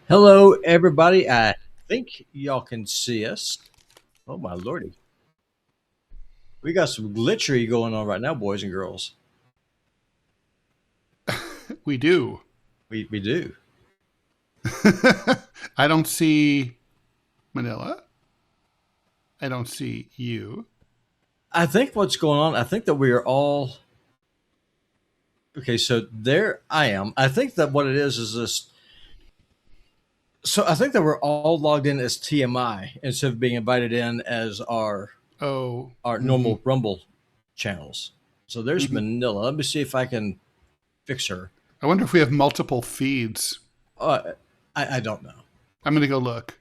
Hello, everybody. I think y'all can see us. Oh, my lordy. We got some glitchery going on right now, boys and girls. We do. We do. I don't see Manila. I don't see you. I think what's going on, I think that we are all. Okay, so there I am. I think that what it is this. So I think that we're all logged in as TMI instead of being invited in as our Oh, our normal Rumble channels. So there's Manila. Let me see if I can fix her. I wonder if we have multiple feeds. Uh, I don't know. I'm going to go look.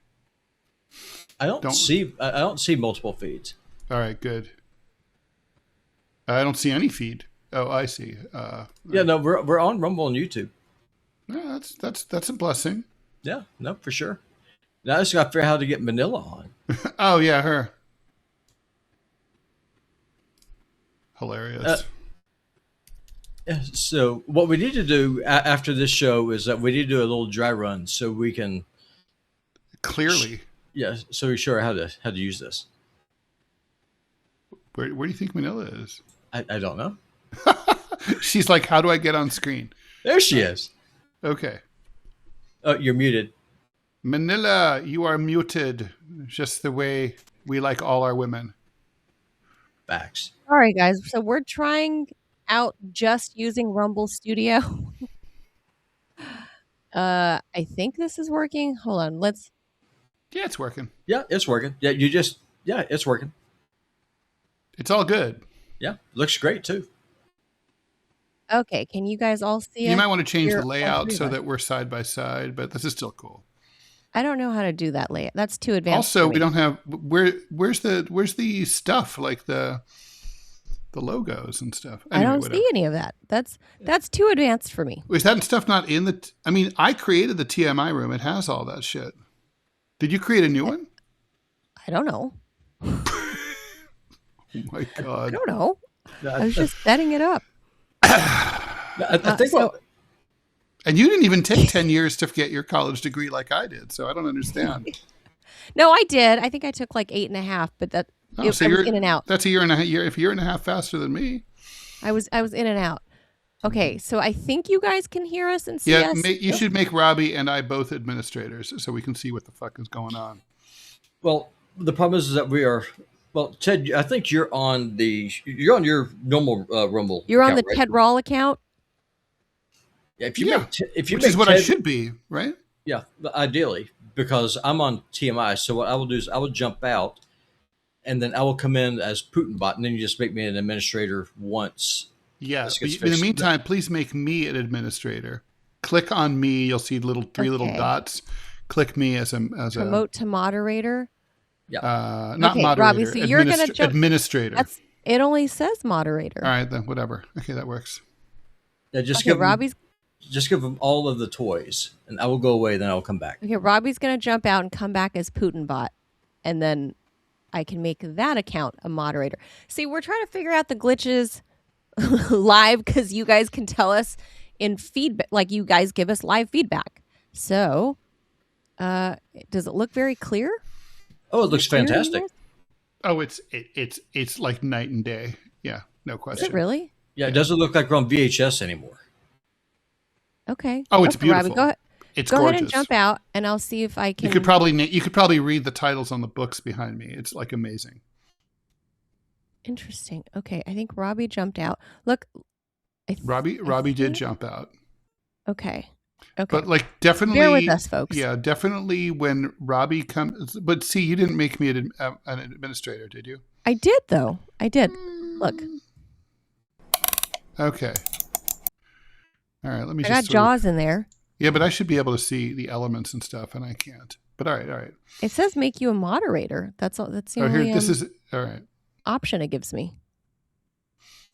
I don't see multiple feeds. All right, good. I don't see any feed. Oh, I see. Yeah, no, we're on Rumble and YouTube. No, that's a blessing. Yeah, no, for sure. Now I just got to figure out how to get Manila on. Oh yeah, her. Hilarious. Yeah, so what we need to do after this show is that we need to do a little dry run so we can Clearly. so we show her how to use this. Where do you think Manila is? I don't know. She's like, how do I get on screen? There she is. Okay. Oh, you're muted. Manila, you are muted, just the way we like all our women. Facts. All right, guys. So we're trying out just using Rumble Studio. I think this is working. Hold on. Yeah, it's working. Yeah, it's working. Yeah, it's working. It's all good. Yeah, looks great too. Okay, can you guys all see it? You might want to change You're the layout so that we're side by side, but this is still cool. I don't know how to do that layout. That's too advanced. Also, we don't have where's the stuff like the logos and stuff. Anyway, I don't see any of that. That's too advanced for me. Is that stuff not in the? I mean, I created the TMI room. It has all that shit. Did you create a new one? I don't know. Oh my god! I don't know. I was just setting it up. I think so. And you didn't even take 10 years to get your college degree like I did, so I don't understand. No, I did. I think I took like 8.5, but I was in and out. That's a year and a half faster than me. I was in and out. Okay, so I think you guys can hear us and see us. Yeah, you should make Robbie and I both administrators so we can see what the fuck is going on. Well, the problem is that we are. Well, Ted, I think you're on your normal Rumble. You're on account, the right? Ted Rall account. Yeah, which is what I should be, right? Yeah, ideally, because I'm on TMI. So what I will do is I will jump out, and then I will come in as Putin bot, and then you just make me an administrator once. Yeah. In the meantime, please make me an administrator. Click on me. You'll see three little dots. Click me as a promote to moderator. Yeah. Not moderator. Robbie, so you're going to jump. Administrator. It only says moderator. All right, then whatever. Okay, that works. Yeah, just give them all of the toys, and I will go away. Then I will come back. Okay, Robbie's going to jump out and come back as Putin bot, and then I can make that account a moderator. See, we're trying to figure out the glitches live because you guys can tell us in feedback, like you guys give us live feedback. So, does it look very clear? Oh, it looks fantastic. Oh, it's like night and day. Yeah, no question. Is it really? Yeah, it doesn't look like we're on VHS anymore. Okay. Oh, it's beautiful. Robbie, it's go gorgeous. ahead and jump out, and I'll see if I can. You could probably read the titles on the books behind me. It's like amazing. Interesting. Okay, I think Robbie jumped out. Look, Robbie did jump out. Okay. But like definitely bear with us, folks. Yeah, definitely when Robbie comes. But see, you didn't make me an administrator, did you? I did though. I did. Look. Okay. All right. Let me. I got Jaws in there. Yeah, but I should be able to see the elements and stuff, and I can't. But all right. It says make you a moderator. That's all. That's the only. Here, this is all right. Option it gives me.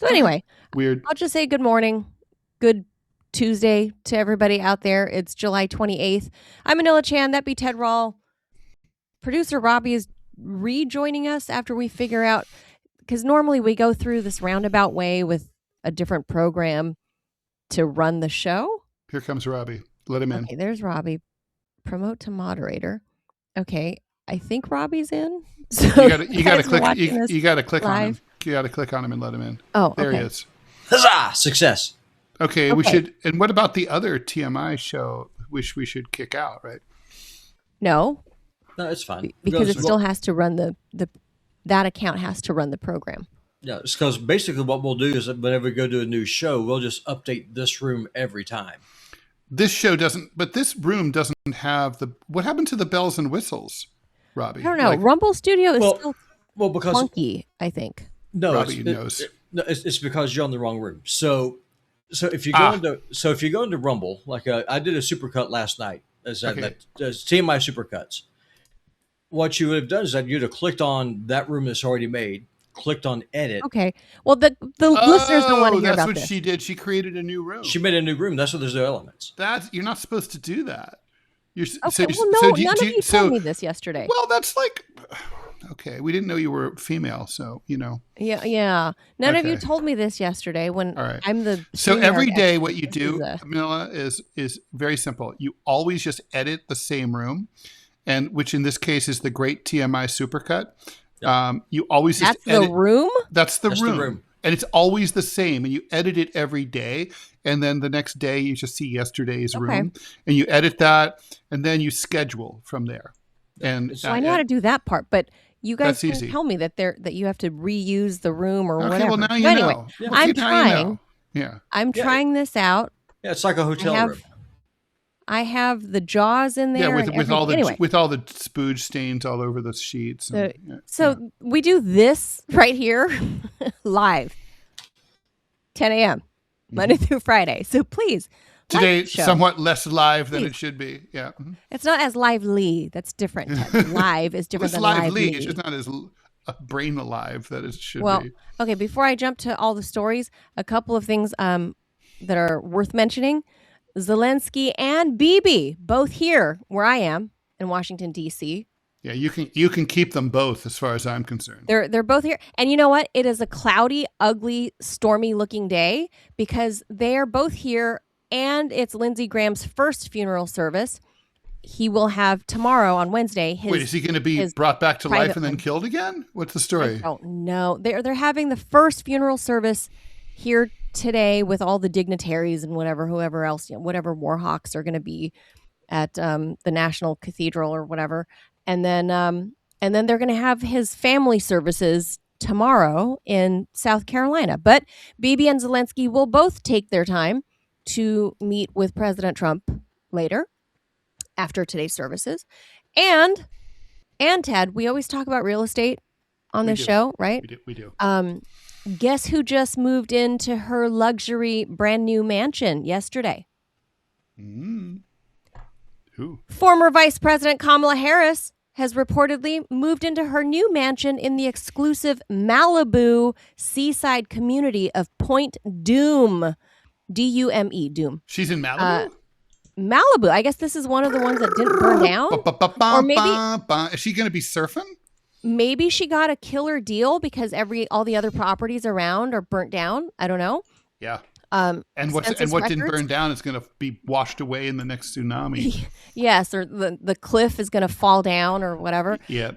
So anyway, weird. I'll just say good morning, good Tuesday to everybody out there. It's July 28th. I'm Manila Chan. That be Ted Rall. Producer Robbie is rejoining us after we figure out, because normally we go through this roundabout way with a different program to run the show. Here comes Robbie. Let him in. Okay, there's Robbie. promote to moderator. Okay, I think Robbie's in. So You gotta click. You gotta click on him. live. You gotta click on him and let him in. Oh, There he okay. is. Huzzah! Success. Okay, we Okay. should. And what about the other TMI show, which we should kick out, right? No, No, it's fine. because it still has to run the that account has to run the program. Yeah, it's because basically what we'll do is that whenever we go to a new show, we'll just update this room every time. This show doesn't, but this room doesn't have the. What happened to the bells and whistles, Robbie? I don't know. Rumble Studio is still Well, because clunky, I think. no, Robbie knows. It's because you're on the wrong room. So if you go into Rumble, like I did a supercut last night as TMI supercuts. What you would have done is that you'd have clicked on that room that's already made, clicked on edit. Okay. Well, the listeners don't want to hear that's about what this. she did. She created a new room. She made a new room. That's what there's no elements. You're not supposed to do that. You're Okay. Well, no, none of you told me this yesterday. Well, that's like, okay, we didn't know you were female, so Yeah. None of you Okay. told me this yesterday when All right. I'm the. So StreamYard every day, expert. what you This do, is Manila, is very simple. You always just edit the same room, and which in this case is the Great TMI Supercut. You always just That's edit. the room. That's the That's the room. room. And it's always the same. And you edit it every day. And then the next day you just see yesterday's Okay. room. And you edit that. And then you schedule from there. And So I know how to do that part, but you guys That's didn't easy. tell me that you have to reuse the room or okay, whatever. well, now you But anyway, know. Yeah. Well, I'm now you know. trying. Yeah. I'm Yeah. trying this out. Yeah, it's like a hotel room. I have the jaws in there. Yeah, and with all the everything. Anyway, with all the spooge stains all over the sheets. And, so we do this right here live, 10 a.m. Monday through Friday. So please, like today the show. somewhat less live than Please. it should be. Yeah. Mhm. It's not as lively. That's different. Live is different It's than lively. lively. It's just not as brain alive that it should Well, be. okay. Before I jump to all the stories, a couple of things that are worth mentioning. Zelensky and Bibi both here where I am in Washington D.C. Yeah, you can keep them both as far as I'm concerned. They're both here. And you know what? It is a cloudy, ugly, stormy looking day because they are both here and it's Lindsey Graham's first funeral service. He will have tomorrow on Wednesday Wait, is he going to be his brought back to life private and then one. killed again? What's the I story? don't know. They're having the first funeral service here today with all the dignitaries and whoever else, whatever Warhawks are going to be at the National Cathedral or whatever. And then they're going to have his family services tomorrow in South Carolina. But Bibi and Zelensky will both take their time to meet with President Trump later after today's services. And Ted, we always talk about real estate on We this do. show, right? We do. Guess who just moved into her luxury brand new mansion yesterday? Who? Former Vice President Kamala Harris has reportedly moved into her new mansion in the exclusive Malibu seaside community of Point Dume. D-U-M-E, Doom. She's in Malibu? Malibu. I guess this is one of the ones that didn't burn down. Or maybe Is she going to be surfing? maybe she got a killer deal because all the other properties around are burnt down. I don't know. Yeah. And What didn't burn down is going to be washed away in the next tsunami. Yes, or the cliff is going to fall down or whatever. Yeah.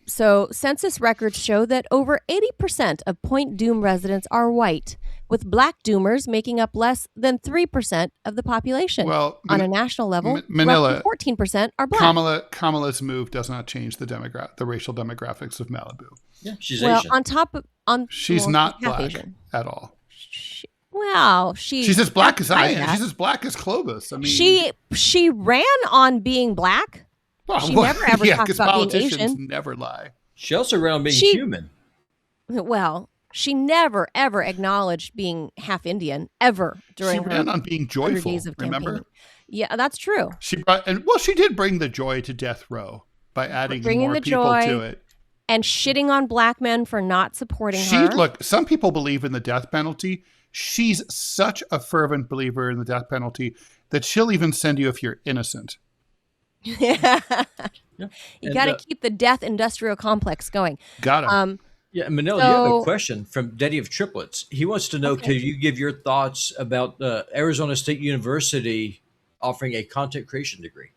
So census records show that over 80% of Point Dume residents are white, with black Doomers making up less than 3% of the population. Well, on a national level, Manila, roughly 14% are black. Kamala's move does not change the racial demographics of Malibu. Yeah, she's Well, Asian. on top of She's well, not half black Asian. at all. She's She's as black as I am. that. She's as black as Clovis. I mean, she ran on being black. well, she never ever talked 'cause about being politicians Asian. never lie. She also ran on being She- human. Well, she never ever acknowledged being half Indian ever during She her ran on being 100 joyful. days of Remember? campaigning. Yeah, that's true. She did bring the joy to death row by adding Bringing more the people joy. to it. And shitting on black men for not supporting She her. look. Some people believe in the death penalty. She's such a fervent believer in the death penalty that she'll even send you if you're innocent. Yeah. You And, got to keep the death industrial complex going. Got it. Yeah, Manila, you have So- a question from Daddy of Triplets. He wants to know, can you give your thoughts about Arizona State University offering a content creation degree?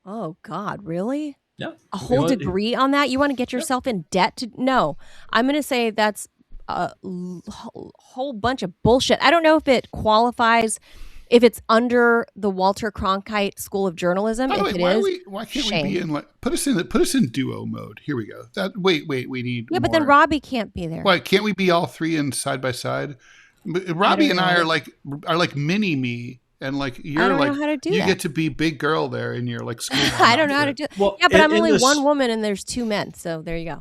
Oh God, really? Yeah. A whole degree on that? You want to get yourself in debt to? No, I'm going to say that's a whole bunch of bullshit. I don't know if it qualifies, if it's under the Walter Cronkite School of Journalism. By the If way, it is, why can't shame. we be in put us in duo mode? Here we go. Wait, we need Yeah, but then Robbie can't be there. Why can't we be all three in side by side? Robbie and I are like mini me, and like you're I don't like know how to do you that. get to be big girl there in your like school. I don't know how to do it. Well, yeah, but I'm only this, one woman and there's two men, so there you go.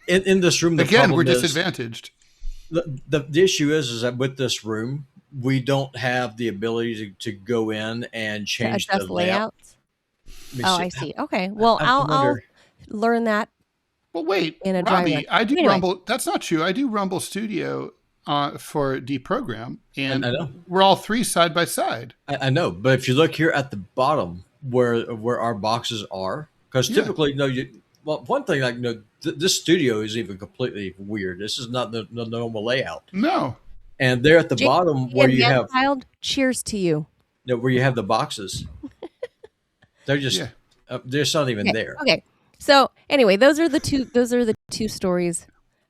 In this room, the again, we're problem disadvantaged. The issue is that with this room, we don't have the ability to go in and change to adjust the layout. Oh, I see. Okay, well, I'll learn that. Well, wait, in a Robbie, I do anyway. Rumble. That's not true. I do Rumble Studio for Deprogram, and I know. we're all three side by side. I know, but if you look here at the bottom where our boxes are, because typically, one thing like this studio is even completely weird. This is not the normal layout. No. And there at the bottom where you have child, cheers to you. Where you have the boxes, they're just they're not even there. Okay, so anyway, those are the two stories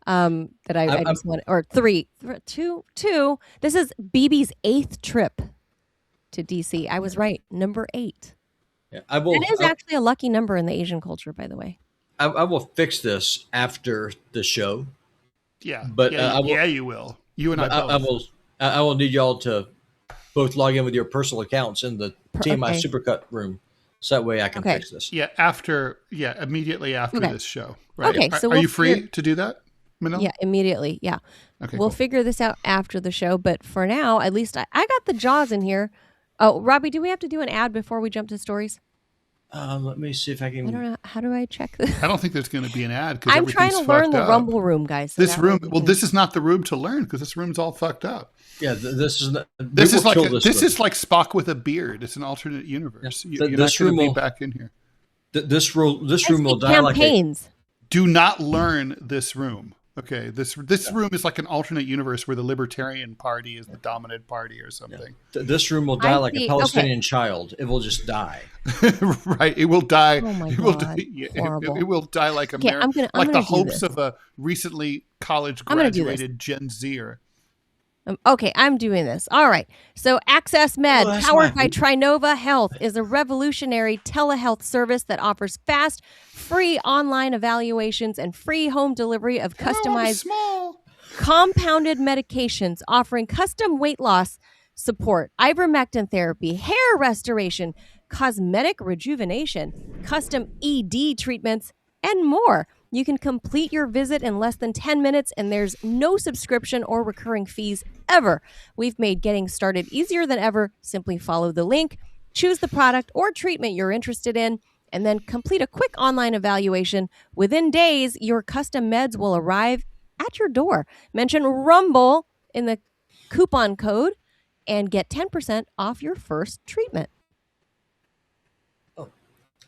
that I just want, or two. This is BB's 8th trip to DC. I was right, number 8. Yeah, it is actually a lucky number in the Asian culture, by the way. I will fix this after the show. Yeah, but you will. You and I both. I will need y'all to both log in with your personal accounts in the TMI Supercut room, so that way I can fix this. Yeah, immediately after this show. Right. Okay, so are you free to do that, Manila? Yeah, immediately. Yeah. Okay, we'll figure this out after the show, but for now, at least I got the Jaws in here. Oh, Robbie, do we have to do an ad before we jump to stories? Let me see if I can. I don't know. How do I check this? I don't think there's going to be an ad. I'm trying to learn the Rumble room, guys. So this room. Well, this is not the room to learn because this room's all fucked up. Yeah, this is. This is like Spock with a beard. It's an alternate universe. Yeah, you're not going to be back in here. This room will die campaigns. Do not learn this room. Okay, this room is like an alternate universe where the Libertarian Party is the dominant party or something. Yeah. This room will die like a Palestinian child. It will just die. Right. It will die. Oh my God. It will die like America, like the hopes of a recently college graduated Gen Zer. Okay, I'm doing this. All right. So Access Med, powered by Trinova Health, is a revolutionary telehealth service that offers fast, free online evaluations and free home delivery of customized compounded medications, offering custom weight loss support, ivermectin therapy, hair restoration, cosmetic rejuvenation, custom ED treatments, and more. You can complete your visit in less than 10 minutes, and there's no subscription or recurring fees ever. We've made getting started easier than ever. Simply follow the link, choose the product or treatment you're interested in, and then complete a quick online evaluation. Within days, your custom meds will arrive at your door. Mention Rumble in the coupon code and get 10% off your first treatment. Oh.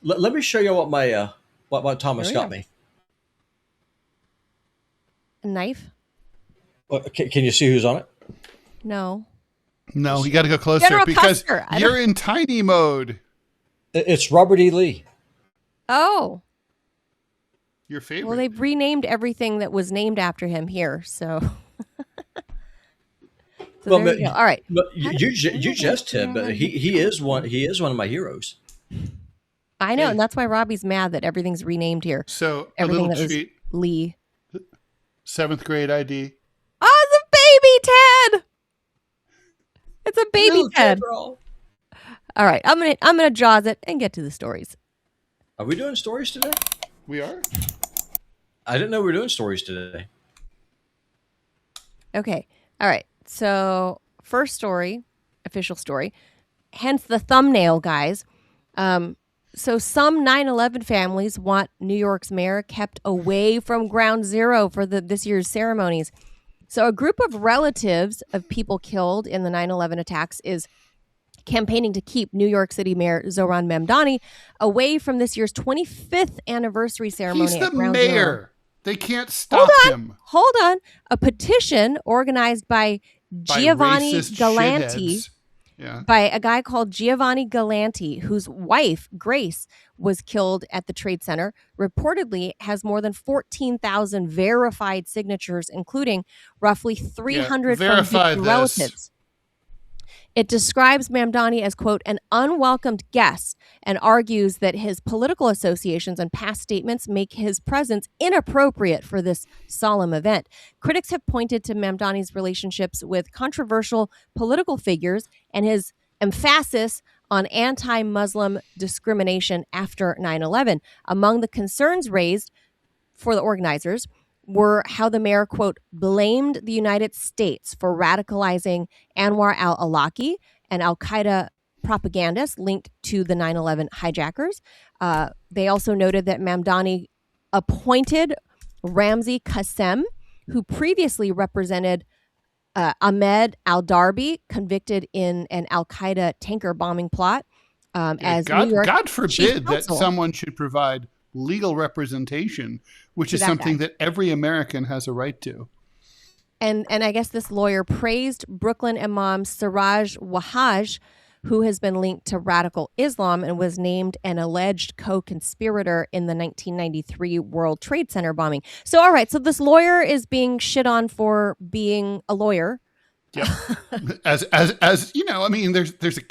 Let me show you what my what Thomas got me. A knife? Can you see who's on it? No, you got to go closer General because Custer. You're in tiny mode. It's Robert E. Lee. Oh. Your favorite. Well, they've renamed everything that was named after him here, so. There you go. All right. But you just said, but he is one of my heroes. I know, and that's why Robbie's mad that everything's renamed here. So everything a little treat. Lee. 7th grade ID. Oh, it's a baby Ted. It's a baby Ted. All right, I'm gonna Jaws it and get to the stories. Are we doing stories today? We are. I didn't know we were doing stories today. Okay. All right. So first story, official story, hence the thumbnail, guys. So some 9/11 families want New York's mayor kept away from Ground Zero for this year's ceremonies. So a group of relatives of people killed in the 9/11 attacks is campaigning to keep New York City Mayor Zohran Mamdani away from this year's 25th anniversary ceremony. He's the at Ground mayor. Zero. They can't stop him. Hold on. A petition organized by Giovanni Galanti by a guy called Giovanni Galanti, whose wife, Grace, was killed at the Trade Center, reportedly has more than 14,000 verified signatures, including roughly 300 from victim relatives. It describes Mamdani as, quote, an unwelcomed guest, and argues that his political associations and past statements make his presence inappropriate for this solemn event. Critics have pointed to Mamdani's relationships with controversial political figures and his emphasis on anti-Muslim discrimination after 9/11. Among the concerns raised for the organizers were how the mayor, quote, blamed the United States for radicalizing Anwar al-Awlaki, an al-Qaeda propagandist linked to the 9/11 hijackers. They also noted that Mamdani appointed Ramzi Qassem, who previously represented Ahmed al-Darbi, convicted in an al-Qaeda tanker bombing plot, as New York God forbid Chief that Counsel. someone should provide legal representation, which is something that every American has a right to. And I guess this lawyer praised Brooklyn Imam Siraj Wahaj, who has been linked to radical Islam and was named an alleged co-conspirator in the 1993 World Trade Center bombing. So, all right, so this lawyer is being shit on for being a lawyer. Yeah, as you know, I mean, there's a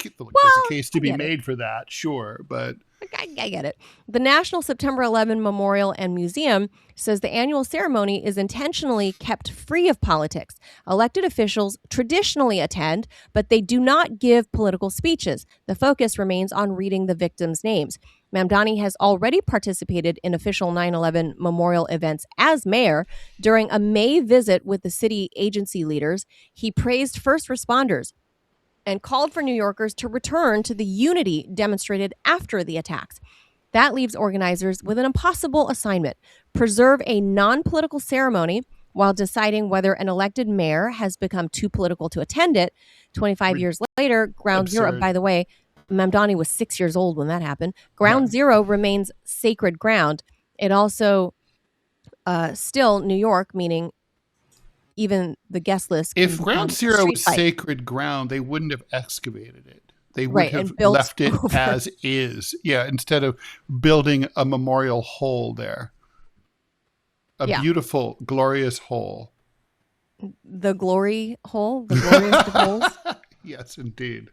case to be made for that, sure, but I get it. The National September 11 Memorial and Museum says the annual ceremony is intentionally kept free of politics. Elected officials traditionally attend, but they do not give political speeches. The focus remains on reading the victims' names. Mamdani has already participated in official 9/11 memorial events as mayor. During a May visit with the city agency leaders, he praised first responders and called for New Yorkers to return to the unity demonstrated after the attacks. That leaves organizers with an impossible assignment: preserve a non-political ceremony while deciding whether an elected mayor has become too political to attend it. 25 years later, Ground Zero, by the way, Mamdani was 6 years old when that happened. Ground Zero remains sacred ground. It also still New York, meaning even the guest list. If Ground Zero was sacred ground, they wouldn't have excavated it. They would have left it as is. Yeah, instead of building a memorial hole there. A beautiful, glorious hole. The glory hole? The glorious of holes? Yes, indeed.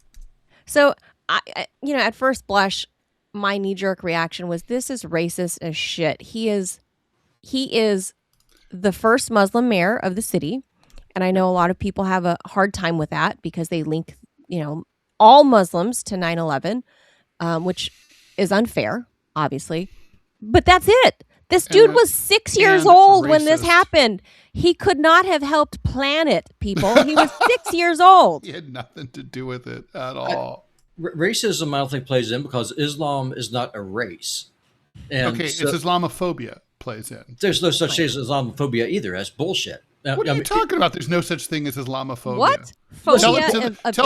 So, at first blush, my knee-jerk reaction was, this is racist as shit. He is the first Muslim mayor of the city. And I know a lot of people have a hard time with that because they link, all Muslims to 9/11, which is unfair, obviously. But that's it. This dude was 6 years old when this happened. He could not have helped plan it, people. He was 6 years old. He had nothing to do with it at all. Racism, I don't think, plays in because Islam is not a race. And it's Islamophobia plays in. There's no such thing as Islamophobia either. That's bullshit. What are you talking about? There's no such thing as Islamophobia. What? Tell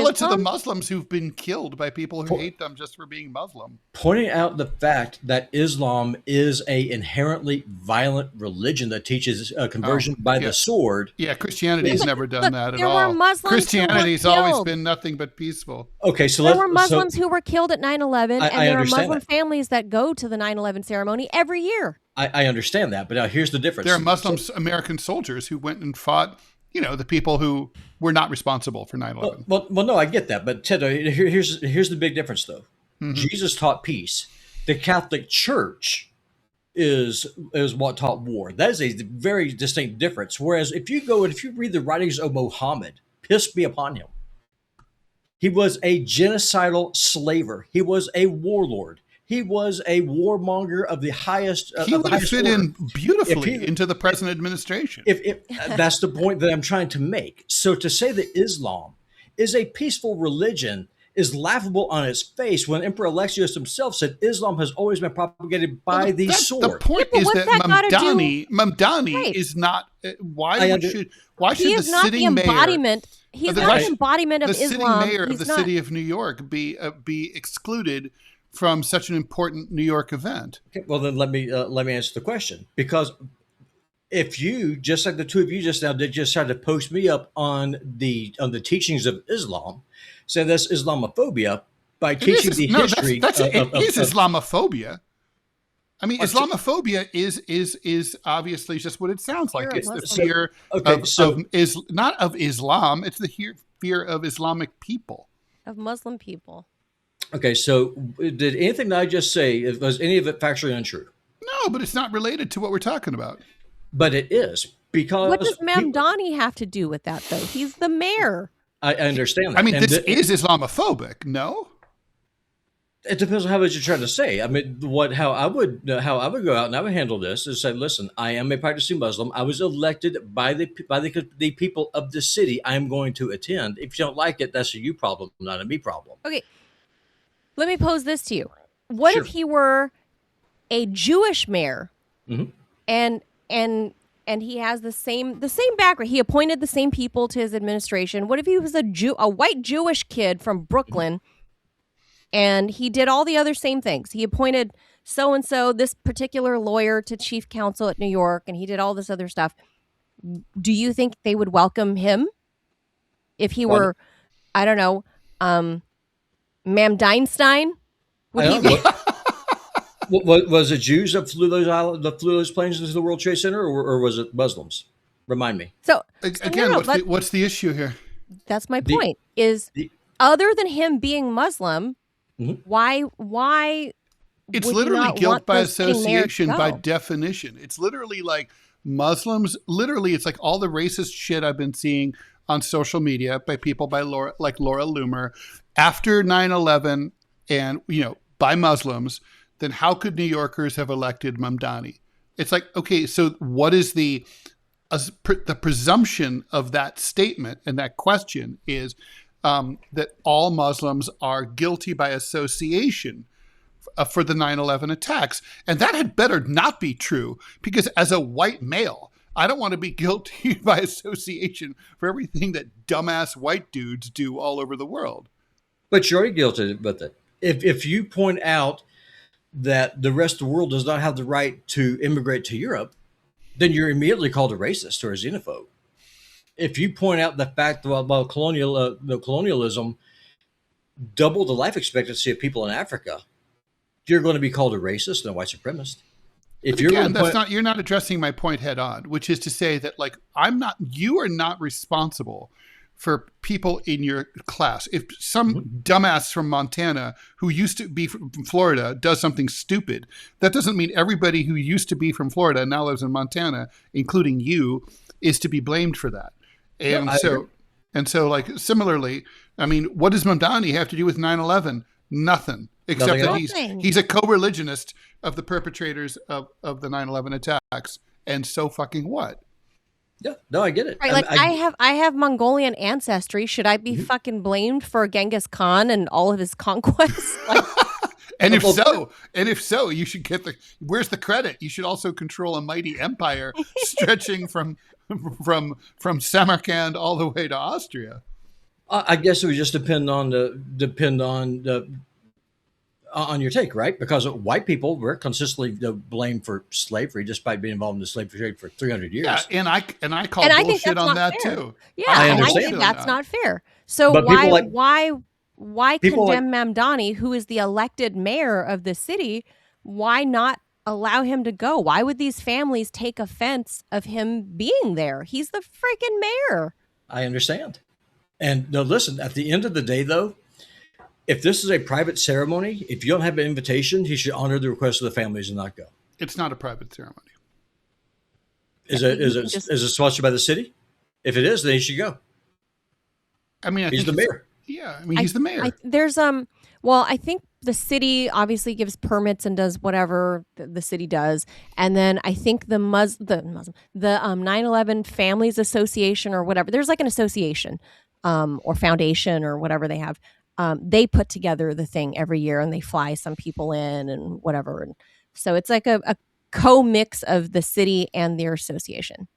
it to the Muslims who've been killed by people who hate them just for being Muslim. Pointing out the fact that Islam is a inherently violent religion that teaches conversion by the sword. Yeah, Christianity's never done that at all. Christianity's always been nothing but peaceful. Okay, so there were Muslims who were killed at 9/11, and there are Muslim that. families that go to the 9/11 ceremony every year. I understand that, but now here's the difference. There are Muslim American soldiers who went and fought, the people who were not responsible for 9/11. Well, no, I get that, but Ted, here's the big difference, though. Mm-hmm. Jesus taught peace. The Catholic Church is what taught war. That is a very distinct difference. Whereas if you read the writings of Muhammad, piss be upon him. He was a genocidal slaver. He was a warlord. He was a warmonger of the highest. He would have fit in beautifully into the present administration. If that's the point that I'm trying to make. So to say that Islam is a peaceful religion is laughable on its face when Emperor Alexius himself said Islam has always been propagated by the sword. The point is that Mamdani is not. Why should the sitting mayor? He's not the embodiment of Islam. The sitting mayor of the city of New York be excluded from such an important New York event? Okay, well, then let me answer the question, because if you, just like the two of you just now did, just tried to post me up on the teachings of Islam, saying that's Islamophobia by teaching the history it is Islamophobia. I mean, Islamophobia is obviously just what it sounds like. It's the fear not of Islam. It's the fear of Islamic people, of Muslim people. Okay, so did anything that I just say, was any of it factually untrue? No, but it's not related to what we're talking about. But it is, because... What does Mamdani have to do with that, though? He's the mayor. I understand that. I mean, this is Islamophobic, no? It depends on how much you're trying to say. I mean, how I would go out and I would handle this is say, listen, I am a practicing Muslim. I was elected by the people of the city. I am going to attend. If you don't like it, that's a you problem, not a me problem. Okay, let me pose this to you. What if he were a Jewish mayor, and he has the same background? He appointed the same people to his administration. What if he was a white Jewish kid from Brooklyn, and he did all the other same things? He appointed so-and-so, this particular lawyer, to chief counsel at New York, and he did all this other stuff. Do you think they would welcome him if he were, I don't know, Mamdeinstein? Was it Jews that flew those planes into the World Trade Center, or was it Muslims? Remind me. So again, what's the issue here? That's my point. Other than him being Muslim, why? It's literally guilt by association by definition. It's literally like Muslims. Literally, it's like all the racist shit I've been seeing on social media by people like Laura Loomer after 9/11, and by Muslims. Then how could New Yorkers have elected Mamdani? It's like, okay, so what is the presumption of that statement and that question is that all Muslims are guilty by association for the 9/11 attacks. And that had better not be true, because as a white male, I don't want to be guilty by association for everything that dumbass white dudes do all over the world. But you're already guilty with it. If you point out that the rest of the world does not have the right to immigrate to Europe, then you're immediately called a racist or a xenophobe. If you point out the fact about colonialism doubled the life expectancy of people in Africa, you're going to be called a racist and a white supremacist. You're not addressing my point head on, which is to say that you are not responsible for people in your class. If some dumbass from Montana who used to be from Florida does something stupid, that doesn't mean everybody who used to be from Florida and now lives in Montana, including you, is to be blamed for that. And similarly, I mean, what does Mamdani have to do with 9/11? Nothing, except that he's a co-religionist of the perpetrators of the 9/11 attacks. And so fucking what? Yeah, no, I get it. Right, I have Mongolian ancestry. Should I be fucking blamed for Genghis Khan and all of his conquests? And if so, you should get where's the credit? You should also control a mighty empire stretching from Samarkand all the way to Austria. I guess it would just depend on your take, right? Because white people were consistently blamed for slavery, despite being involved in the slave trade for 300 years. Yeah, and I call bullshit on that too. Yeah, I think that's not fair. So why condemn Mamdani, who is the elected mayor of the city? Why not allow him to go? Why would these families take offense of him being there? He's the freaking mayor. I understand. And no, listen, at the end of the day, though, if this is a private ceremony, if you don't have an invitation, he should honor the request of the families and not go. It's not a private ceremony. Is it sponsored by the city? If it is, then he should go. I mean, he's the mayor. Yeah, I mean, he's the mayor. I think the city obviously gives permits and does whatever the city does, and then I think the 9/11 Families Association or whatever. There's like an association, or foundation or whatever they have. They put together the thing every year and they fly some people in and whatever. And so it's like a co-mix of the city and their association.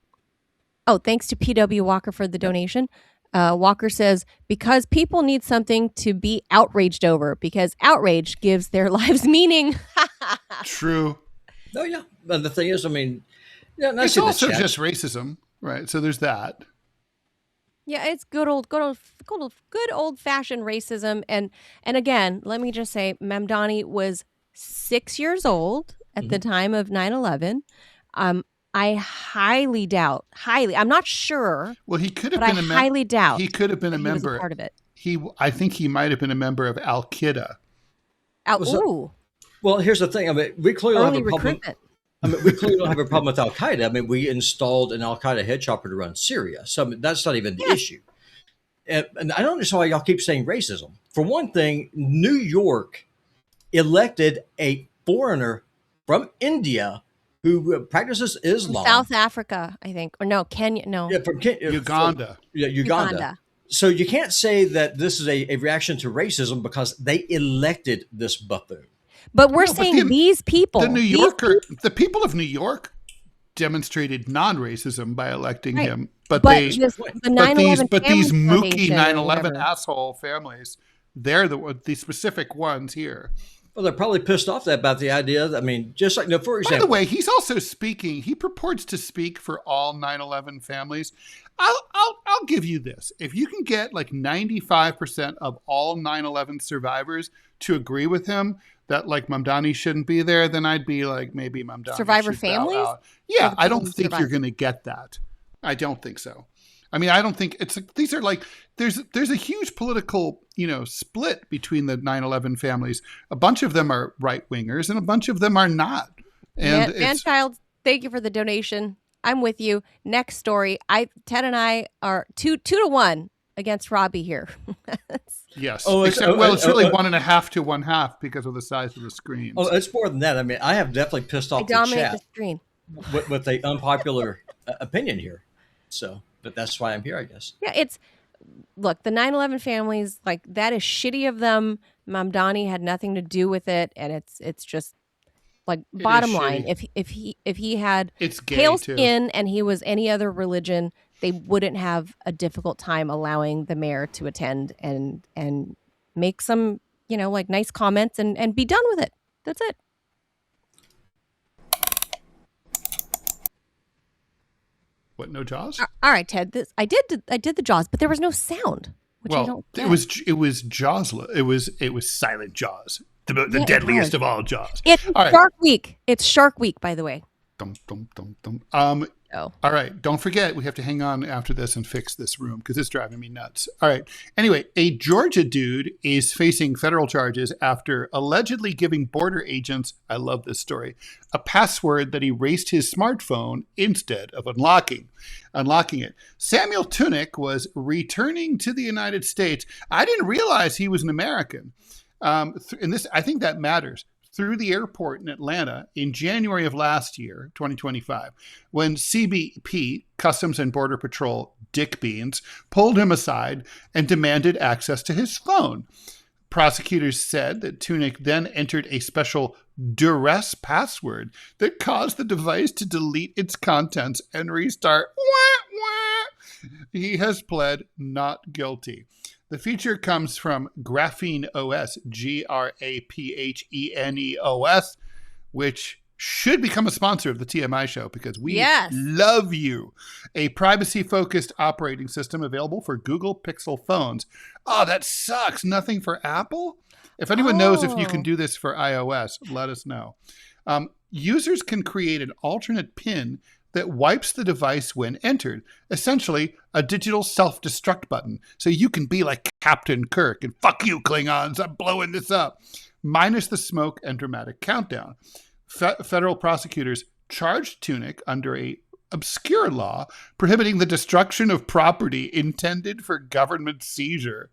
Oh, thanks to PW Walker for the donation. Walker says, because people need something to be outraged over, because outrage gives their lives meaning. True. Oh, yeah. But the thing is, I mean, Yeah, and it's also just racism, right? So there's that. Yeah, it's good old fashioned racism. And again, let me just say, Mamdani was 6 years old at the time of 9/11. I highly doubt, I'm not sure. Well, he could have been highly doubt he could have been a member. He was a part of it. I think he might have been a member of Al Qaeda. Well, here's the thing. I mean, we clearly have a problem. We clearly don't have a problem with Al Qaeda. I mean, we installed an Al Qaeda head chopper to run Syria, so I mean, that's not even the issue. And I don't understand why y'all keep saying racism. For one thing, New York elected a foreigner from India who practices Islam. South Africa, I think. Or no, Kenya. No. Yeah, from Uganda. Uganda. So you can't say that this is a reaction to racism because they elected this buffoon. But we're saying these people. The people of New York demonstrated non-racism by electing him. But these mookie 9/11 asshole families, they're the specific ones here. Well, they're probably pissed off about the idea. I mean, just like, for example. By the way, he's also speaking. He purports to speak for all 9/11 families. I'll give you this. If you can get like 95% of all 9/11 survivors to agree with him that like Mamdani shouldn't be there, then I'd be like, maybe Mamdani survivor families. Yeah, I don't think you're going to get that. I don't think so. I mean, I don't think it's like, these are like, there's a huge political, split between the 9/11 families. A bunch of them are right wingers and a bunch of them are not. And Manchild, thank you for the donation. I'm with you. Next story. Ted and I are 2-1 against Robbie here. Yes. It's really 1.5 to 1/2 because of the size of the screen. Oh, it's more than that. I mean, I have definitely pissed off the chat the screen with the unpopular opinion here. So, but that's why I'm here, I guess. Yeah, look, the 9/11 families, like, that is shitty of them. Mamdani had nothing to do with it, and it's just like, bottom line. If he had pale skin and he was any other religion, they wouldn't have a difficult time allowing the mayor to attend and make some, like, nice comments and be done with it. That's it. What? No Jaws? All right, Ted. I did the Jaws, but there was no sound. Which I don't get. It was Jaws. It was silent Jaws. The deadliest of all Jaws. It's Shark Week. It's Shark Week, by the way. Dum, dum, dum, dum. All right. Don't forget, we have to hang on after this and fix this room because it's driving me nuts. All right. Anyway, a Georgia dude is facing federal charges after allegedly giving border agents, I love this story, a password that erased his smartphone instead of unlocking it. Samuel Tunick was returning to the United States. I didn't realize he was an American. And this, I think that matters. Through the airport in Atlanta in January of last year, 2025, when CBP, Customs and Border Patrol, Dick Beans, pulled him aside and demanded access to his phone. Prosecutors said that Tunick then entered a special duress password that caused the device to delete its contents and restart. He has pled not guilty. The feature comes from Graphene OS, GRAPHENEOS, which should become a sponsor of the TMI Show because we love you. A privacy-focused operating system available for Google Pixel phones. Oh, that sucks. Nothing for Apple? If anyone knows if you can do this for iOS, let us know. Users can create an alternate PIN that wipes the device when entered, essentially a digital self-destruct button. So you can be like Captain Kirk and fuck you, Klingons, I'm blowing this up, minus the smoke and dramatic countdown. Federal prosecutors charged Tunick under a obscure law prohibiting the destruction of property intended for government seizure.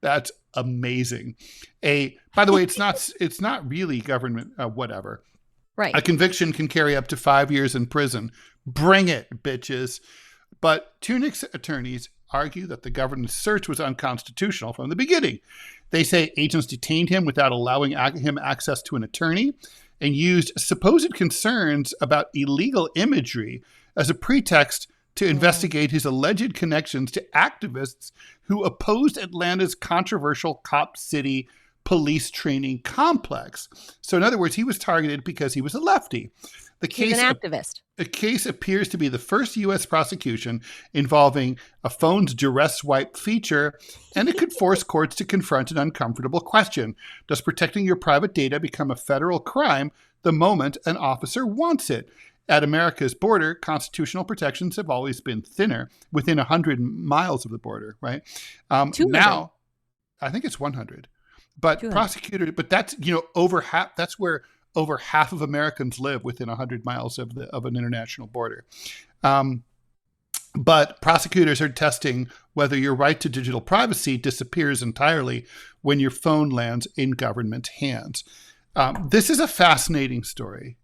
That's amazing. By the way, it's not really government, whatever. Right. A conviction can carry up to 5 years in prison. Bring it, bitches. But Tunick's attorneys argue that the government's search was unconstitutional from the beginning. They say agents detained him without allowing him access to an attorney and used supposed concerns about illegal imagery as a pretext to investigate his alleged connections to activists who opposed Atlanta's controversial Cop City police training complex. So in other words, he was targeted because he was a lefty. He's an activist. The case appears to be the first U.S. prosecution involving a phone's duress swipe feature, and it could force courts to confront an uncomfortable question. Does protecting your private data become a federal crime the moment an officer wants it? At America's border, constitutional protections have always been thinner, within 100 miles of the border, right? Now, I think it's 100. But prosecutors, but that's, over half, that's where over half of Americans live, within 100 miles of an international border. But prosecutors are testing whether your right to digital privacy disappears entirely when your phone lands in government hands. This is a fascinating story.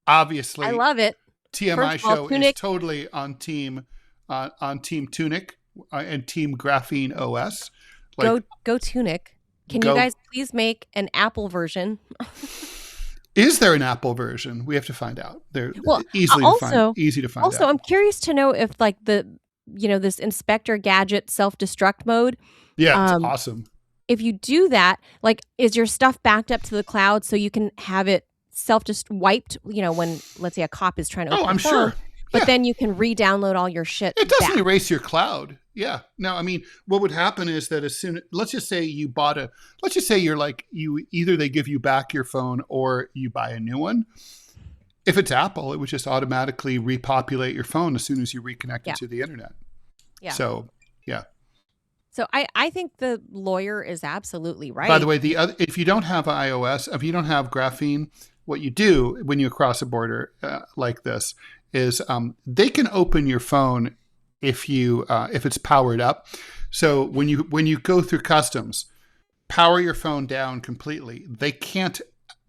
Obviously, I love it. TMI Show is totally on team Tunic and Team Graphene OS. Go Tunic. Can you guys please make an Apple version? Is there an Apple version? We have to find out. They're easy to find out. Also, I'm curious to know if this Inspector Gadget self-destruct mode. Yeah, it's awesome. If you do that, is your stuff backed up to the cloud so you can have it wiped, when, let's say, a cop is trying to open I'm the phone, sure. But then you can re-download all your shit. It doesn't erase your cloud. Yeah. No, I mean, what would happen is that let's just say either they give you back your phone or you buy a new one. If it's Apple, it would just automatically repopulate your phone as soon as you reconnect it to the internet. Yeah. So, yeah. So I think the lawyer is absolutely right. By the way, if you don't have iOS, if you don't have Graphene, what you do when you cross a border like this is they can open your phone if it's powered up. So when you go through customs, power your phone down completely. They can't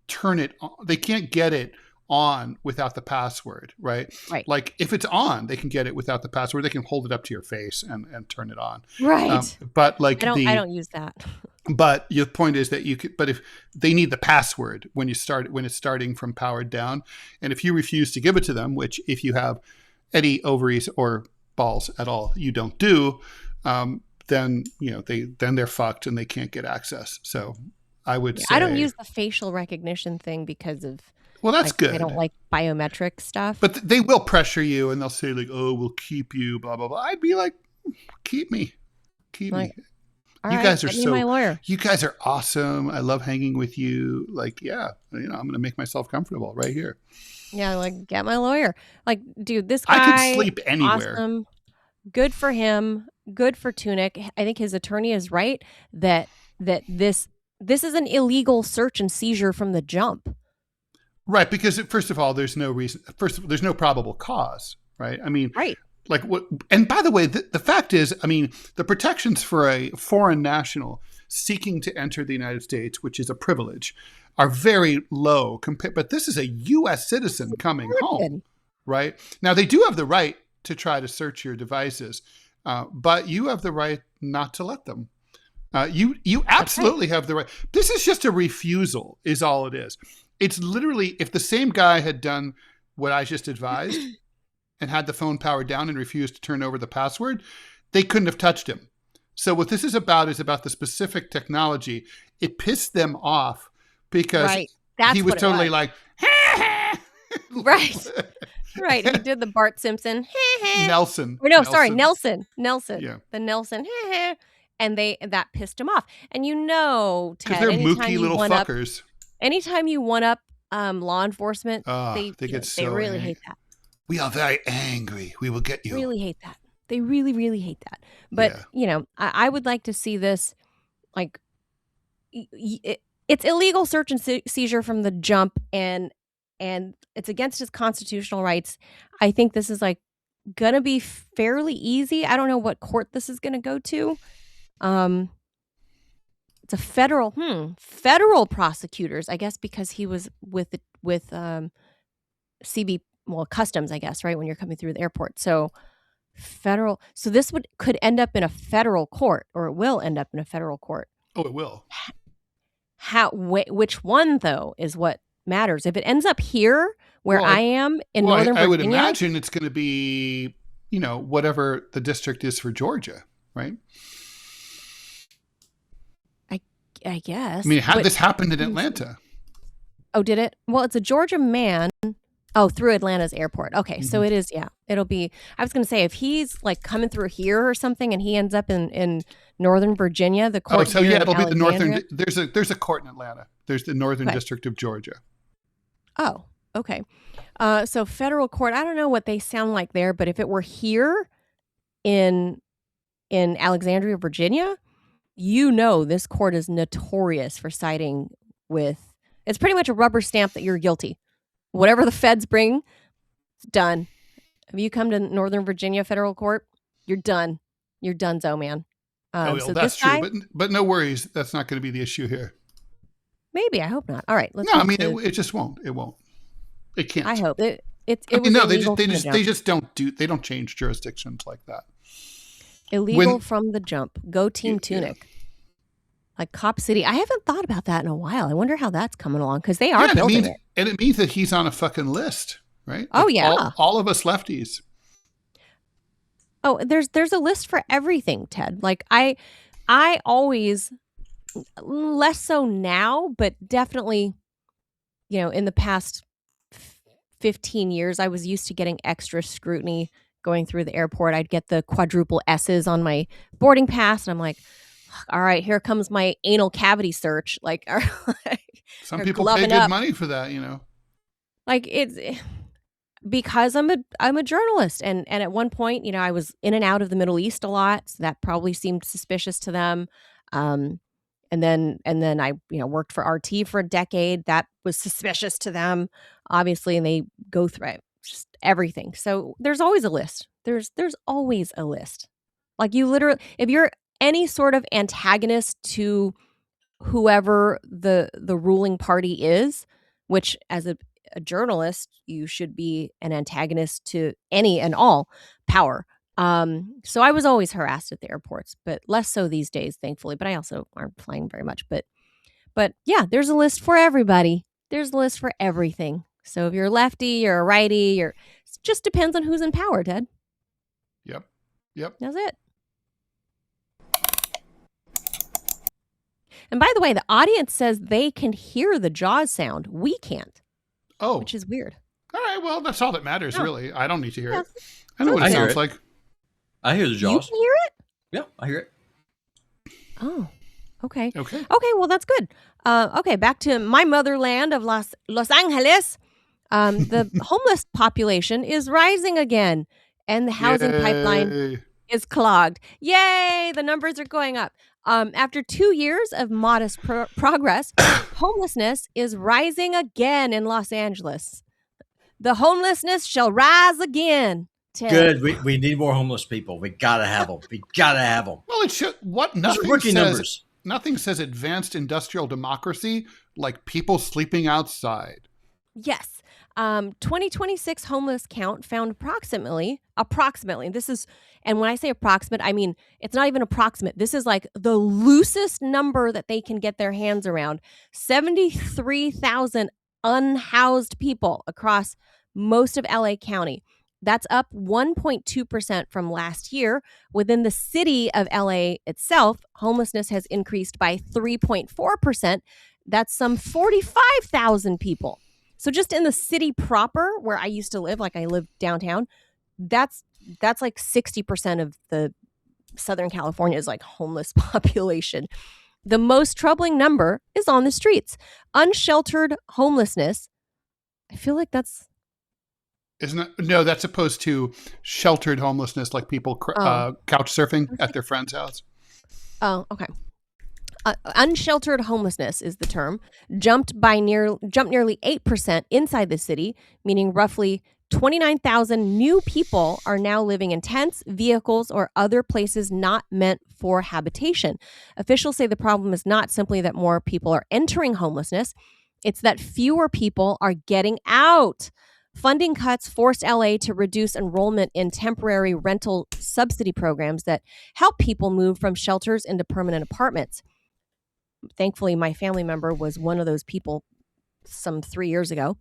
turn it on. They can't get it on without the password, right? Right. Like if it's on, they can get it without the password. They can hold it up to your face and turn it on. Right. But I don't use that. But your point is that but if they need the password when it's starting from powered down, and if you refuse to give it to them, which if you have any ovaries or balls at all, you don't do, then they're fucked and they can't get access. So I would say I don't use the facial recognition thing because of. Well, that's good. I don't like biometric stuff. But they will pressure you and they'll say "Oh, we'll keep you." Blah blah blah. I'd be like, keep me. You guys are my lawyer. You guys are awesome. I love hanging with you. I'm going to make myself comfortable right here. Yeah, get my lawyer. Dude, this guy, I could sleep anywhere. Awesome. Good for him. Good for Tunic. I think his attorney is right that this is an illegal search and seizure from the jump. Right, because first of all, there's no reason. There's no probable cause, right? I mean, right. And by the way, the fact is, I mean, the protections for a foreign national seeking to enter the United States, which is a privilege, are very low. But this is a U.S. citizen coming home, right? Now, they do have the right to try to search your devices, but you have the right not to let them. You absolutely have the right. This is just a refusal, is all it is. It's literally, if the same guy had done what I just advised and had the phone powered down and refused to turn over the password, they couldn't have touched him. So what this is about the specific technology. It pissed them off because he was totally like, right. Right. He did the Bart Simpson. Nelson. Or no, Nelson. Sorry, Nelson. Yeah. The Nelson. And that pissed him off. And Ted, because they're mooky little fuckers. Anytime you one up law enforcement, they really hate that. We are very angry. We will get you. Really hate that. They really, really hate that. But, I would like to see this, it's illegal search and seizure from the jump, and it's against his constitutional rights. I think this is, going to be fairly easy. I don't know what court this is going to go to. It's a federal prosecutors, I guess, because he was with CB, customs, I guess, right, when you're coming through the airport. So federal. So this could end up in a federal court, or it will end up in a federal court. Oh, it will. Which one though is what matters. If it ends up here where I am in Northern Virginia, I would imagine it's going to be, whatever the district is for Georgia, right? I guess. I mean, this happened in Atlanta. Oh, did it? Well, it's a Georgia man. Oh, through Atlanta's airport. Okay, so it is. Yeah, it'll be. I was going to say if he's like coming through here or something, and he ends up in Northern Virginia, the court. Oh, so yeah, it'll be the northern. There's a court in Atlanta. There's the Northern District of Georgia. Oh, okay. So federal court. I don't know what they sound like there, but if it were here in Alexandria, Virginia, this court is notorious for siding with. It's pretty much a rubber stamp that you're guilty. Whatever the feds bring, it's done. If you come to Northern Virginia federal court, you're done. You're donezo, man. So that's true, but no worries. That's not going to be the issue here. Maybe. I hope not. All right. It just won't. It won't. It can't. I hope it. They just don't change jurisdictions like that. Illegal from the jump. Go Team Tunic. Yeah. Like Cop City. I haven't thought about that in a while. I wonder how that's coming along because they are building it. And it means that he's on a fucking list, right? Oh, yeah. All of us lefties. Oh, there's a list for everything, Ted. Like I always, less so now, but definitely, in the past 15 years, I was used to getting extra scrutiny going through the airport. I'd get the quadruple S's on my boarding pass, and I'm like, all right, here comes my anal cavity search. Like, some people pay good money for that, Like it's because I'm a journalist, and at one point, I was in and out of the Middle East a lot, so that probably seemed suspicious to them. And then I worked for RT for a decade. That was suspicious to them, obviously, and they go through just everything. So there's always a list. There's always a list. Like you literally, if you're any sort of antagonist to whoever the ruling party is, which as a journalist, you should be an antagonist to any and all power. So I was always harassed at the airports, but less so these days, thankfully. But I also aren't flying very much. But yeah, there's a list for everybody. There's a list for everything. So if you're a lefty, you're a righty, it just depends on who's in power, Ted. Yep. That's it. And by the way, the audience says they can hear the Jaws sound. We can't. Oh. Which is weird. All right, well, that's all that matters, really. I don't need to hear it. I know what it sounds like. I hear the Jaws. You can hear it? Yeah, I hear it. Oh, okay. Okay, well, that's good. Okay, back to my motherland of Los Angeles. The homeless population is rising again, and the housing pipeline is clogged. Yay! The numbers are going up. After 2 years of modest progress, homelessness is rising again in Los Angeles. The homelessness shall rise again. Ted. Good. We need more homeless people. We gotta have them. Well, it should. Nothing says advanced industrial democracy like people sleeping outside. Yes. 2026 homeless count found approximately, this is, and when I say approximate, I mean, it's not even approximate. This is like the loosest number that they can get their hands around. 73,000 unhoused people across most of LA County. That's up 1.2% from last year. Within the city of LA itself, homelessness has increased by 3.4%. That's some 45,000 people. So just in the city proper, where I used to live, like I live downtown, that's like 60% of the Southern California's like homeless population. The most troubling number is on the streets. Unsheltered homelessness. I feel like that's... Isn't it? No, that's opposed to sheltered homelessness, like people couch surfing at their friend's house. Oh, okay. Unsheltered homelessness is the term. Jumped nearly 8% inside the city, meaning roughly 29,000 new people are now living in tents, vehicles, or other places not meant for habitation. Officials say the problem is not simply that more people are entering homelessness, it's that fewer people are getting out. Funding cuts forced LA to reduce enrollment in temporary rental subsidy programs that help people move from shelters into permanent apartments. Thankfully, my family member was one of those people some 3 years ago.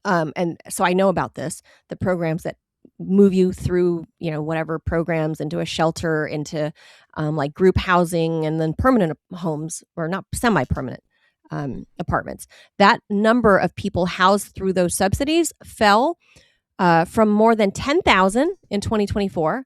And so I know about this, the programs that move you through, whatever programs into a shelter, into like group housing, and then permanent homes, or not semi-permanent apartments. That number of people housed through those subsidies fell from more than 10,000 in 2024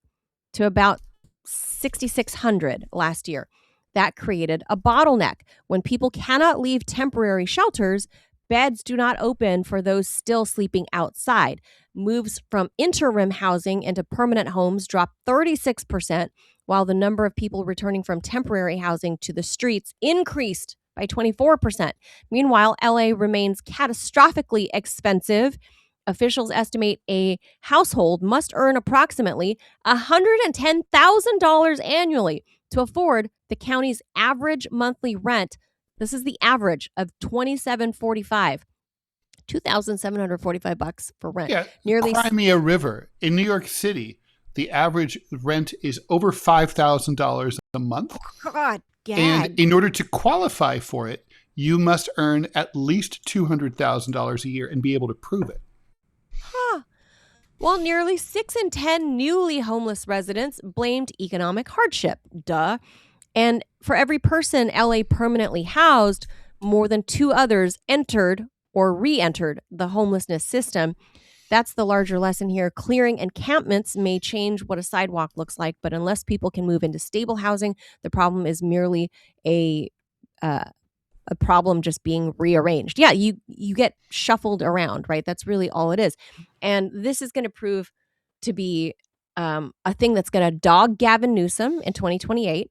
to about 6,600 last year. That created a bottleneck. When people cannot leave temporary shelters, beds do not open for those still sleeping outside. Moves from interim housing into permanent homes dropped 36%, while the number of people returning from temporary housing to the streets increased by 24%. Meanwhile, LA remains catastrophically expensive. Officials estimate a household must earn approximately $110,000 annually to afford the county's average monthly rent. This is the average of $2,745. $2,745 for rent. Yeah, nearly Crimea River in New York City, the average rent is over $5,000 a month. Oh, God, gag. And in order to qualify for it, you must earn at least $200,000 a year and be able to prove it. Huh. Well, nearly 6 in 10 newly homeless residents blamed economic hardship. Duh. And for every person LA permanently housed, more than 2 others entered or re-entered the homelessness system. That's the larger lesson here. Clearing encampments may change what a sidewalk looks like, but unless people can move into stable housing, the problem is merely a problem just being rearranged. Yeah, you get shuffled around, right? That's really all it is. And this is going to prove to be a thing that's going to dog Gavin Newsom in 2028.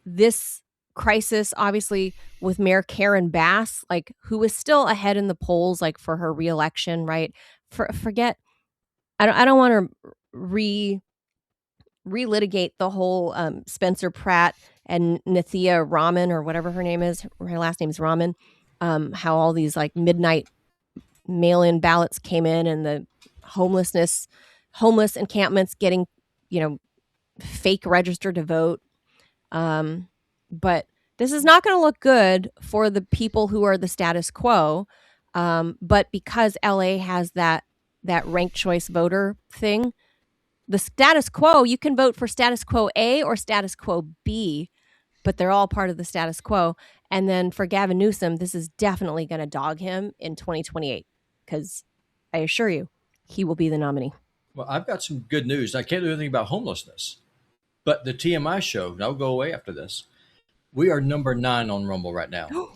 This crisis, obviously, with Mayor Karen Bass, like, who is still ahead in the polls, like, for her reelection, right? Forget. I don't want to relitigate the whole Spencer Pratt and Nithya Raman, or whatever her name is. Her last name is Raman. How all these like midnight mail-in ballots came in, and the homeless encampments getting, fake registered to vote. But this is not going to look good for the people who are the status quo. But because LA has that ranked choice voter thing, the status quo, you can vote for status quo A or status quo B, but they're all part of the status quo. And then for Gavin Newsom, this is definitely going to dog him in 2028, because I assure you, he will be the nominee. Well, I've got some good news. I can't do anything about homelessness, but the TMI show, and I'll go away after this, we are number 9 on Rumble right now. Woo!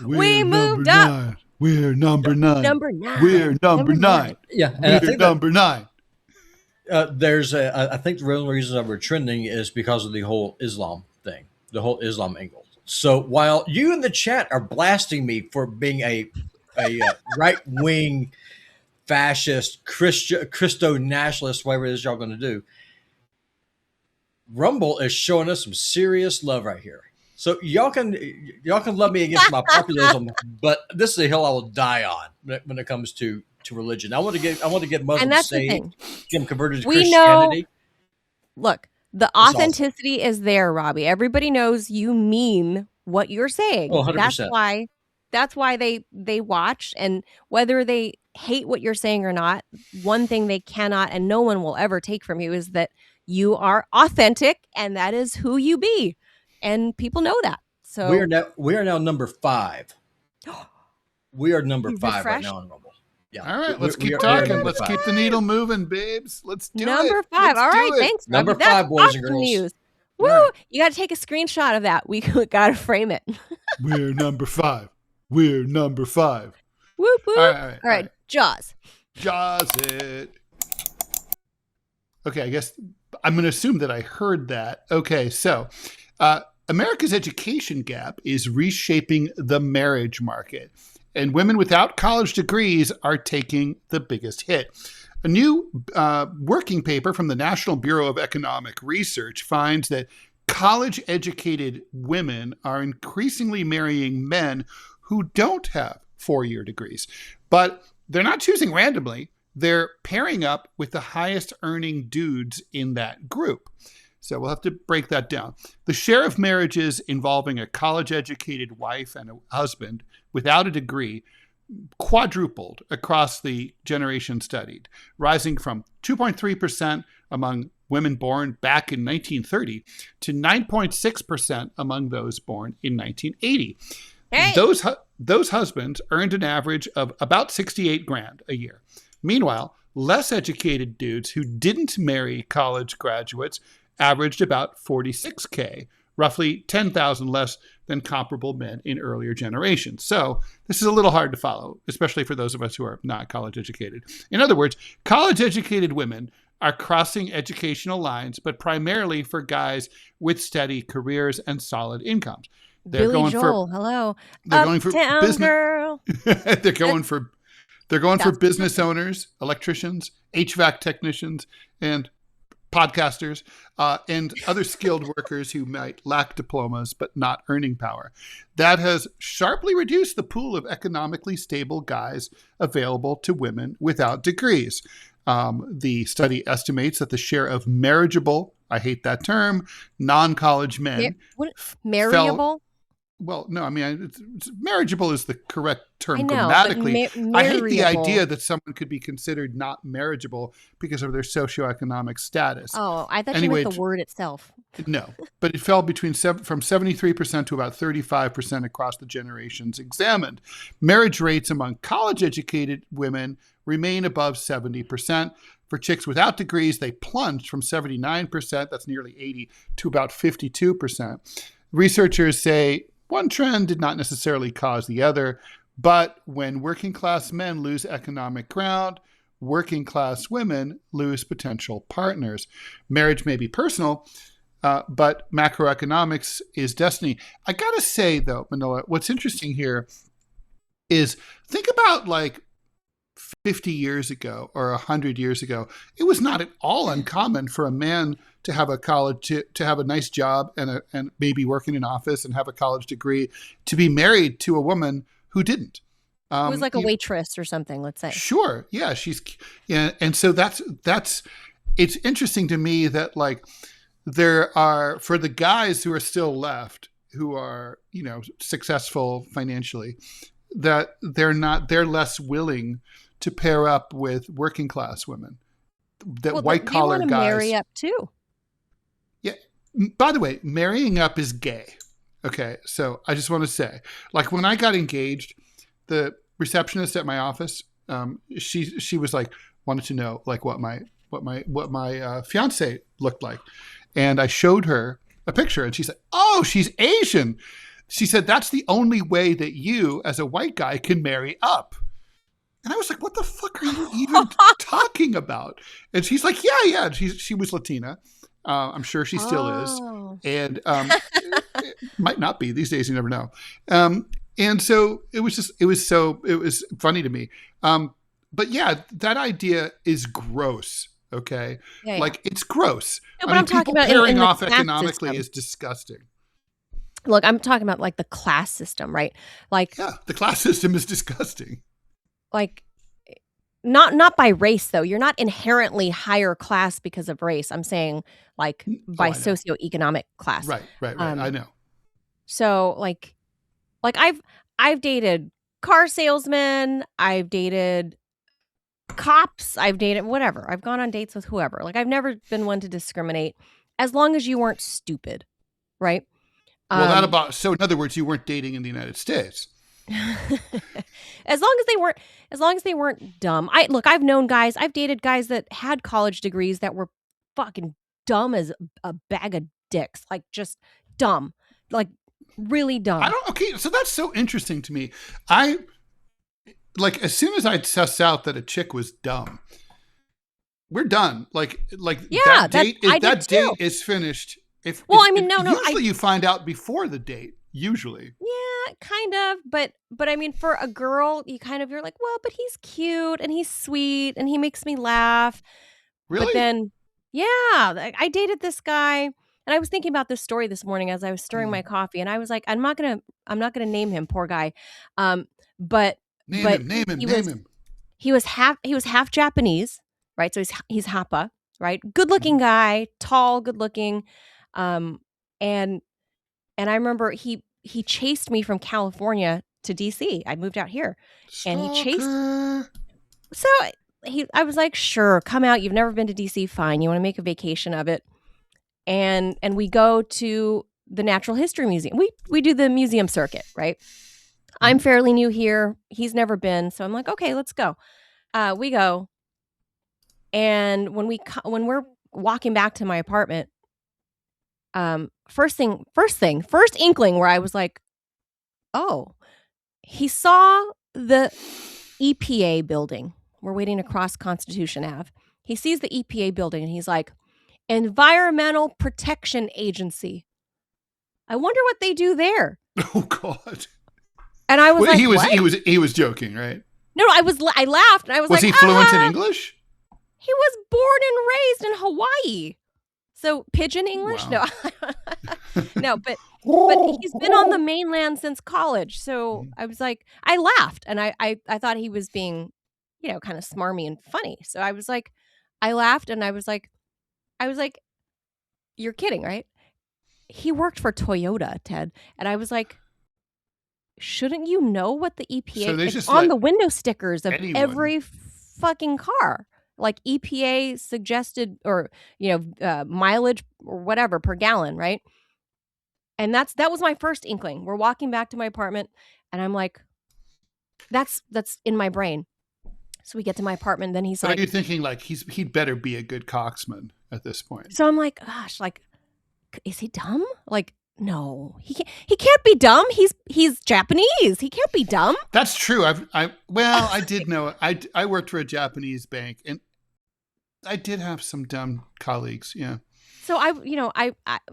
We moved up. We're number 9. Number 9. We're number 9. Yeah, and we're I think number 9. I think the real reason that we're trending is because of the whole Islam thing, the whole Islam angle. So while you in the chat are blasting me for being a right-wing fascist, Christo-nationalist, whatever it is y'all going to do, Rumble is showing us some serious love right here. So y'all can love me against my populism, but this is a hill I will die on when it comes to religion. I want to get Muslims saved, get them converted to Christianity. Look, the authenticity is there, Robbie. Everybody knows you mean what you're saying. Oh, 100%. That's why they watch, and whether they hate what you're saying or not, one thing they cannot and no one will ever take from you is that you are authentic, and that is who you be. And people know that. So we are now number 5. We are number 5 right now on Rumble. Yeah. All right, let's keep talking. Let's keep the needle moving, babes. Let's do number it. Number 5. All right, thanks. Number Robbie. 5, boys awesome and girls. News. Woo! Right. You got to take a screenshot of that. We got to frame it. We're number 5. We're number 5. Whoop, whoop. All right. Jaws. Jaws it. Okay, I guess I'm going to assume that I heard that. Okay, so America's education gap is reshaping the marriage market, and women without college degrees are taking the biggest hit. A new working paper from the National Bureau of Economic Research finds that college-educated women are increasingly marrying men who don't have 4-year degrees. But they're not choosing randomly. They're pairing up with the highest earning dudes in that group. So we'll have to break that down. The share of marriages involving a college-educated wife and a husband without a degree quadrupled across the generation studied, rising from 2.3% among women born back in 1930 to 9.6% among those born in 1980. Hey. Those husbands earned an average of about 68 grand a year. Meanwhile, less educated dudes who didn't marry college graduates averaged about 46K, roughly 10,000 less than comparable men in earlier generations. So this is a little hard to follow, especially for those of us who are not college educated. In other words, college educated women are crossing educational lines, but primarily for guys with steady careers and solid incomes. They're Billy going Joel, hello. They're going for business. Girl. They're going for business owners, electricians, HVAC technicians, and podcasters, and other skilled workers who might lack diplomas but not earning power. That has sharply reduced the pool of economically stable guys available to women without degrees. The study estimates that the share of marriageable, I hate that term, non-college men. Marriageable? Well, no, I mean, marriageable is the correct term grammatically. I hate the idea that someone could be considered not marriageable because of their socioeconomic status. Oh, I thought you meant the word itself. No, but it fell from 73% to about 35% across the generations examined. Marriage rates among college-educated women remain above 70%. For chicks without degrees, they plunged from 79%, that's nearly 80, to about 52%. Researchers say one trend did not necessarily cause the other, but when working class men lose economic ground, working class women lose potential partners. Marriage may be personal, but macroeconomics is destiny. I gotta say though, Manila, what's interesting here is think about like 50 years ago or 100 years ago, it was not at all uncommon for a man to have a college, to have a nice job and maybe work in an office and have a college degree, to be married to a woman who didn't. It was like a waitress or something, let's say. Sure. Yeah. And so it's interesting to me that like there are, for the guys who are still left, who are, successful financially, that they're less willing to pair up with working class women. That white collar guys marry up too. Yeah. By the way, marrying up is gay. Okay. So I just want to say, like when I got engaged, the receptionist at my office, she was like, wanted to know like what my fiance looked like. And I showed her a picture and she said, "Oh, she's Asian." She said, "That's the only way that you as a white guy can marry up." And I was like, what the fuck are you even talking about? And she's like, yeah. She was Latina. I'm sure she still is. And it might not be. These days, you never know. And so it was funny to me. But yeah, that idea is gross. Okay. Yeah. Like it's gross. No, I mean, people pairing off economically is disgusting. Look, I'm talking about like the class system, right? Like, yeah, the class system is disgusting. Like, not by race though. You're not inherently higher class because of race. I'm saying like by socioeconomic class. Right. I know. So like I've dated car salesmen. I've dated cops. I've dated whatever. I've gone on dates with whoever. Like I've never been one to discriminate as long as you weren't stupid, right? Well, so in other words, you weren't dating in the United States. as long as they weren't dumb. I've known guys, I've dated guys that had college degrees that were fucking dumb as a bag of dicks, like just dumb, like really dumb. Okay, so that's so interesting to me. I like as soon as I suss out that a chick was dumb, we're done. Like yeah, that date is finished. Usually you find out before the date. Usually. Yeah, kind of. But I mean, for a girl, you're like, well, but he's cute and he's sweet and he makes me laugh. Really? But then, yeah, I dated this guy and I was thinking about this story this morning as I was stirring my coffee, and I was like, I'm not gonna name him, poor guy. But name him. He was half Japanese, right? So he's Hapa, right? Good looking guy, tall, good looking, and I remember he chased me from California to DC. I moved out here, and he chased. Stalker. So I was like, sure, come out. You've never been to DC, fine. You want to make a vacation of it, and we go to the Natural History Museum. We do the museum circuit, right? I'm fairly new here. He's never been, so I'm like, okay, let's go. We go, and when we're walking back to my apartment, first inkling where I was like, oh, he saw the EPA building. We're waiting to cross Constitution Ave. He sees the EPA building and he's like, Environmental Protection Agency. I wonder what they do there. Oh God. And I was like, he was joking, right? No, I laughed and I was like, he fluent in English? He was born and raised in Hawaii. So pidgin English? Wow. No. No, but he's been on the mainland since college. So I was like, I laughed and I thought he was being, kind of smarmy and funny. So I was like, I laughed and I was like, you're kidding, right? He worked for Toyota, Ted. And I was like, shouldn't you know what the EPA is on the window stickers of every fucking car? Like EPA suggested or, mileage or whatever per gallon, right? And that was my first inkling. We're walking back to my apartment and I'm like, that's in my brain. So we get to my apartment, then he's like, are you thinking like he'd better be a good coxman at this point? So I'm like, gosh, like, is he dumb? Like, no, he can't be dumb. He's Japanese. He can't be dumb. That's true. I did know it. I worked for a Japanese bank and I did have some dumb colleagues. Yeah. So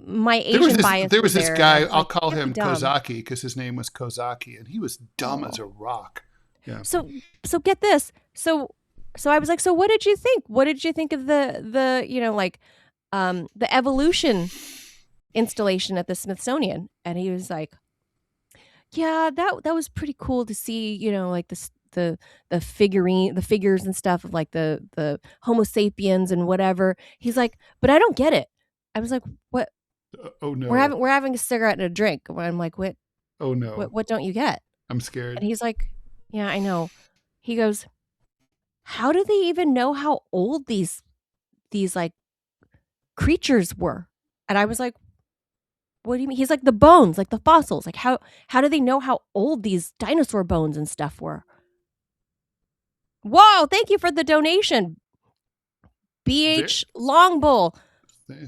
my Asian bias. There was this guy. I'll call him Kozaki because his name was Kozaki, and he was dumb as a rock. Yeah. So get this. So I was like, so what did you think? What did you think of the evolution installation at the Smithsonian? And he was like, yeah, that was pretty cool to see, like the figures and stuff of like the Homo sapiens and whatever. He's like, but I don't get it. I was like, what? Oh no. We're having a cigarette and a drink. I'm like, what? Oh no. What don't you get? I'm scared. And he's like, yeah, I know. He goes, how do they even know how old these like creatures were? And I was like, what do you mean? He's like, the bones, like the fossils. Like how do they know how old these dinosaur bones and stuff were? Whoa, thank you for the donation. BH Longbull.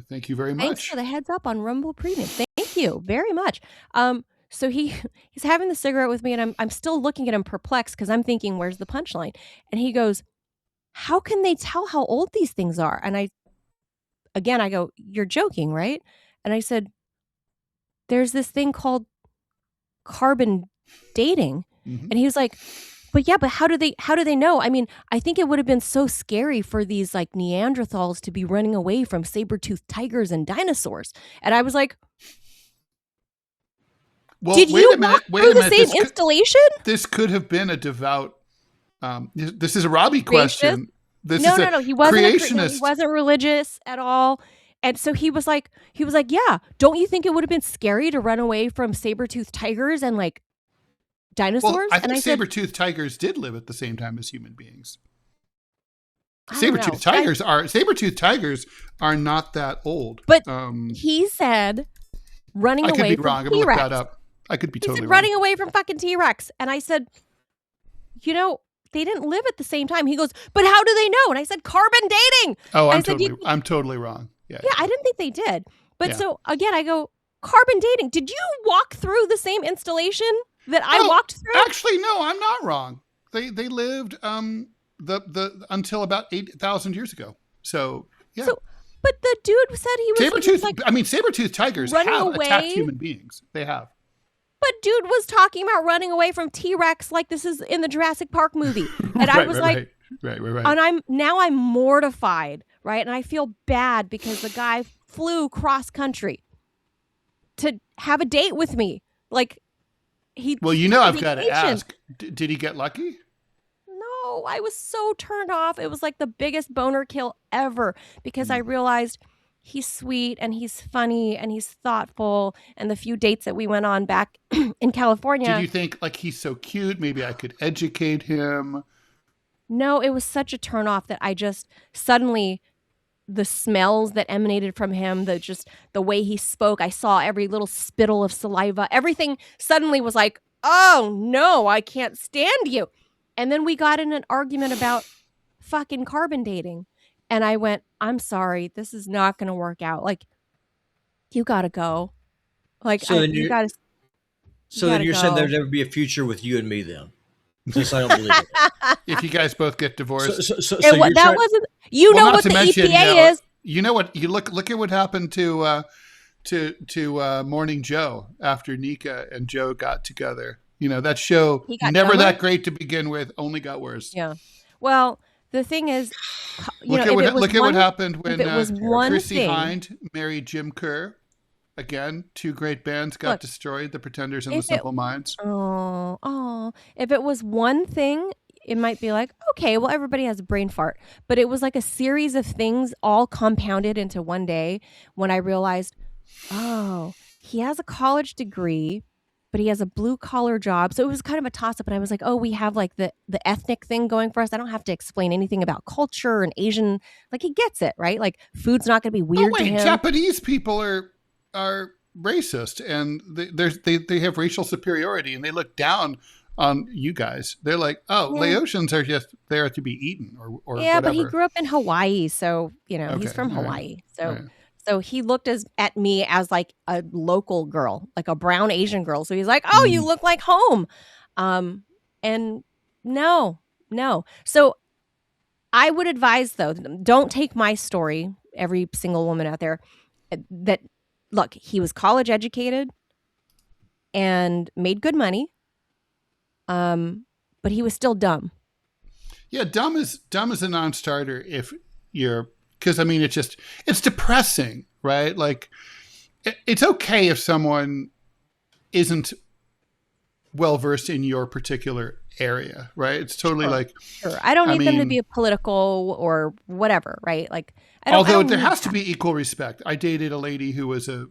Thank you very much. Thanks for the heads up on Rumble Premium. Thank you very much. So he's having the cigarette with me and I'm still looking at him perplexed because I'm thinking, where's the punchline? And he goes, how can they tell how old these things are? And I go, you're joking, right? And I said, there's this thing called carbon dating. Mm-hmm. And he was like, but how do they know? I mean, I think it would have been so scary for these like Neanderthals to be running away from saber-toothed tigers and dinosaurs. And I was like, well, did you walk through the same installation? This could have been a devout. This is a Robbie question. No. He wasn't. He wasn't religious at all. And so he was like, yeah. Don't you think it would have been scary to run away from saber-toothed tigers and like dinosaurs? Well, I think saber-toothed tigers did live at the same time as human beings. Saber-toothed tigers are not that old. But he said running away from T-Rex. I could be wrong. I'm going to look that up. I could be totally wrong. Running away from fucking T-Rex. And I said, they didn't live at the same time. He goes, but how do they know? And I said, carbon dating. Oh, I'm totally wrong. Yeah, I didn't think they did. But so again, I go, carbon dating. Did you walk through the same installation that I walked through? Actually, no, I'm not wrong. They lived the until about 8,000 years ago. So yeah. But the dude said he was saber-toothed tigers have attacked human beings. They have. But dude was talking about running away from T-Rex like this is in the Jurassic Park movie. And I was like, right. And I'm mortified, right? And I feel bad because the guy flew cross country to have a date with me. Like I've got to ask, did he get lucky? No, I was so turned off. It was like the biggest boner kill ever because I realized he's sweet and he's funny and he's thoughtful. And the few dates that we went on back in California. Did you think, like, he's so cute, maybe I could educate him? No, it was such a turnoff that I just suddenly, the smells that emanated from him, the way he spoke, I saw every little spittle of saliva, everything suddenly was like, oh no, I can't stand you. And then we got in an argument about fucking carbon dating. And I went, I'm sorry, this is not going to work out. Like, you got to go. Like, you got to. So then you're saying there would be a future with you and me then? Since I don't believe it. If you guys both get divorced. That wasn't. You know what the EPA is. You know what? You look at what happened to Morning Joe after Nika and Joe got together. You know, that show never that great to begin with, only got worse. Yeah. Well, the thing is, look at what happened when Chrissy Hind married Jim Kerr. Again, two great bands got destroyed, The Pretenders and The Simple Minds. Oh. If it was one thing, it might be like, okay, well, everybody has a brain fart. But it was like a series of things all compounded into one day when I realized, oh, he has a college degree, but he has a blue collar job. So it was kind of a toss up. And I was like, oh, we have like the ethnic thing going for us. I don't have to explain anything about culture and Asian. Like, he gets it, right? Like, food's not going to be weird to him. Japanese people are racist, and they have racial superiority, and they look down on you guys. They're like, Laotians are just there to be eaten or yeah, whatever. But he grew up in Hawaii, so he's from Hawaii. So he looked at me as like a local girl, like a brown Asian girl. So he's like, oh, you look like home. And no. So I would advise, though, don't take my story, every single woman out there, that look, he was college educated and made good money, but he was still dumb. Yeah, dumb is a non-starter if you're, because I mean, it's depressing, right? Like, it's okay if someone isn't well versed in your particular area, right? It's totally sure. I don't need them to be political or whatever, right? Like, although there has to be equal respect. I dated a lady who was a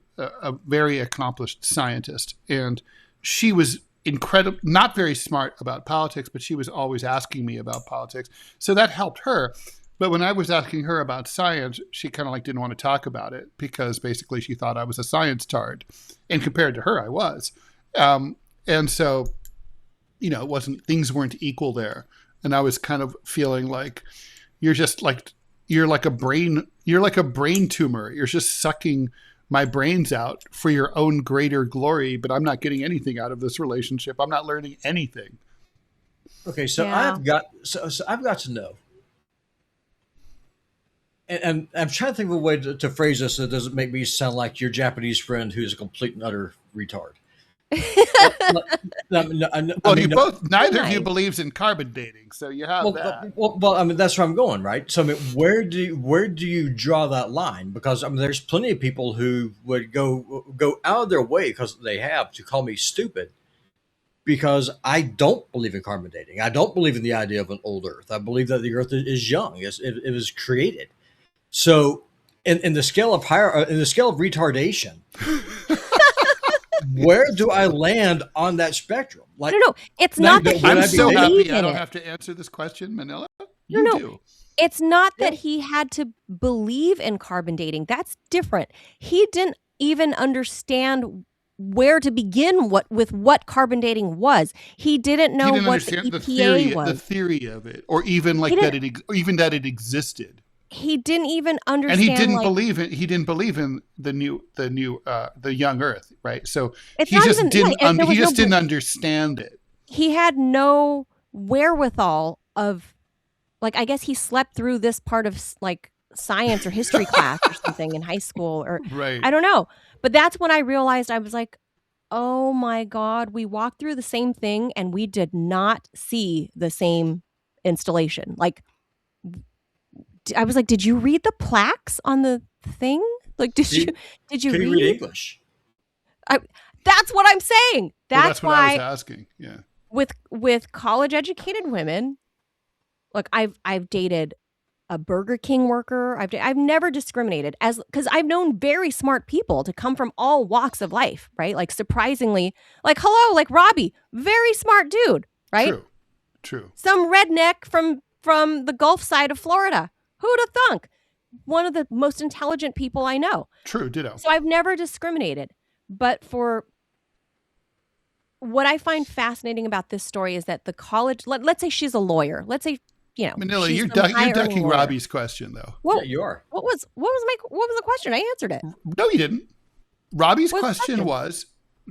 very accomplished scientist, and she was incredible, not very smart about politics, but she was always asking me about politics. So that helped her. But when I was asking her about science, she kind of like didn't want to talk about it because basically she thought I was a science tard. And compared to her, I was. And so, things weren't equal there. And I was kind of feeling like you're like a brain tumor. You're just sucking my brains out for your own greater glory, but I'm not getting anything out of this relationship. I'm not learning anything. Okay, so I've got to know. And I'm trying to think of a way to phrase this that doesn't make me sound like your Japanese friend who's a complete and utter retard. Neither of you believes in carbon dating, so you have that. Well, I mean, that's where I'm going, right? So, I mean, where do you draw that line? Because I mean, there's plenty of people who would go out of their way, because they have, to call me stupid, because I don't believe in carbon dating. I don't believe in the idea of an old Earth. I believe that the Earth is young. It was created. So, in the scale of retardation. Where do I land on that spectrum? Like, no, it's not that I'm so happy I don't have to answer this question, Manila. You do. It's not that he had to believe in carbon dating. That's different. He didn't even understand where to begin with what carbon dating was. He didn't know what the EPA was. The theory of it, or even like that it existed. He didn't even understand, and he didn't believe in the young Earth, right? So he just didn't understand it. He had no wherewithal of, like, I guess he slept through this part of like science or history class or something in high school, or right. I don't know. But that's when I realized, I was like, oh my God, we walked through the same thing and we did not see the same installation. Like, I was like, did you read the plaques on the thing? Like, did you read English? That's what I'm saying. That's what why I was asking. Yeah. With college educated women, look, I've dated a Burger King worker. I've never discriminated because I've known very smart people to come from all walks of life, right? Like surprisingly, like hello, like Robbie, very smart dude, right? True. Some redneck from the Gulf side of Florida. Who'd have thunk? One of the most intelligent people I know. True, ditto. So I've never discriminated. But for what I find fascinating about this story is that the college, let's say she's a lawyer. Let's say, Manila, you're ducking Robbie's question though. Well, yeah, you are. What was the question? I answered it. No, you didn't. Robbie's question was,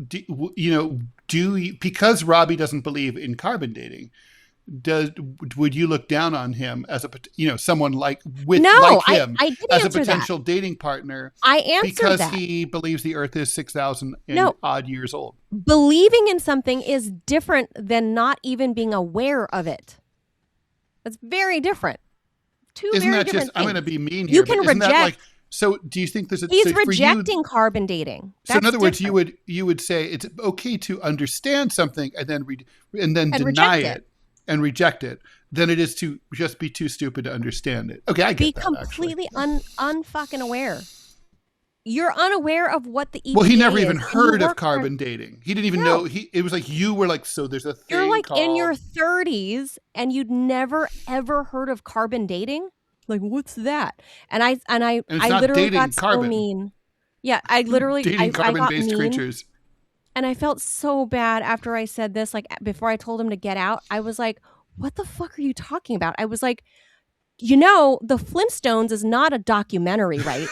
because Robbie doesn't believe in carbon dating, would you look down on him as someone like him I did as a answer potential dating partner? I answered because that. he believes the Earth is 6,000 odd years old. Believing in something is different than not even being aware of it. That's very different. Isn't that just? I'm going to be mean here. You can reject. So, do you think there's a? He's rejecting carbon dating. So, in other words, you would say it's okay to understand something and then deny it and reject it than it is to just be too stupid to understand it. Okay, I get that. Be completely unfucking aware. You're unaware of what the EPA Well, he never even is. heard of carbon dating. He didn't even know. It was like you were like, so there's a thing. You're like in your 30s and you'd never ever heard of carbon dating. Like, what's that? And I literally got so mean. Yeah, I literally dating carbon-based creatures. And I felt so bad after I said this. Like before I told him to get out, I was like, "What the fuck are you talking about?" I was like, the Flintstones is not a documentary, right?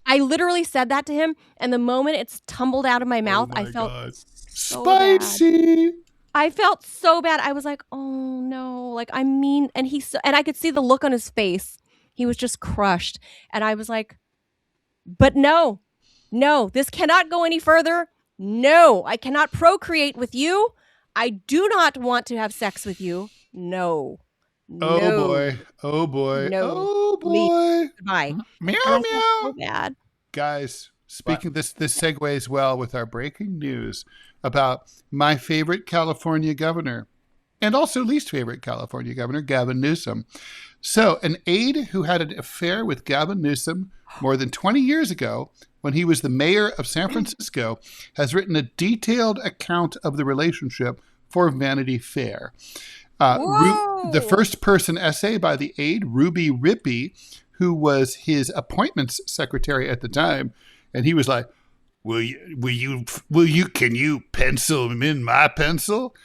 I literally said that to him, and the moment it's tumbled out of my mouth, I felt so spicy. Bad. I felt so bad. I was like, "Oh no!" Like I mean, and I could see the look on his face. He was just crushed, and I was like, "But no, this cannot go any further. No, I cannot procreate with you. I do not want to have sex with you. No." Oh boy. Oh boy. No. Oh boy. Leave. Goodbye. Meow meow. So bad. Guys, speaking this segues well with our breaking news about my favorite California governor and also least favorite California governor, Gavin Newsom. So, an aide who had an affair with Gavin Newsom more than 20 years ago when he was the mayor of San Francisco has written a detailed account of the relationship for Vanity Fair. The first person essay by the aide, Ruby Rippey, who was his appointments secretary at the time, and he was like, "Can you pencil him in my pencil?"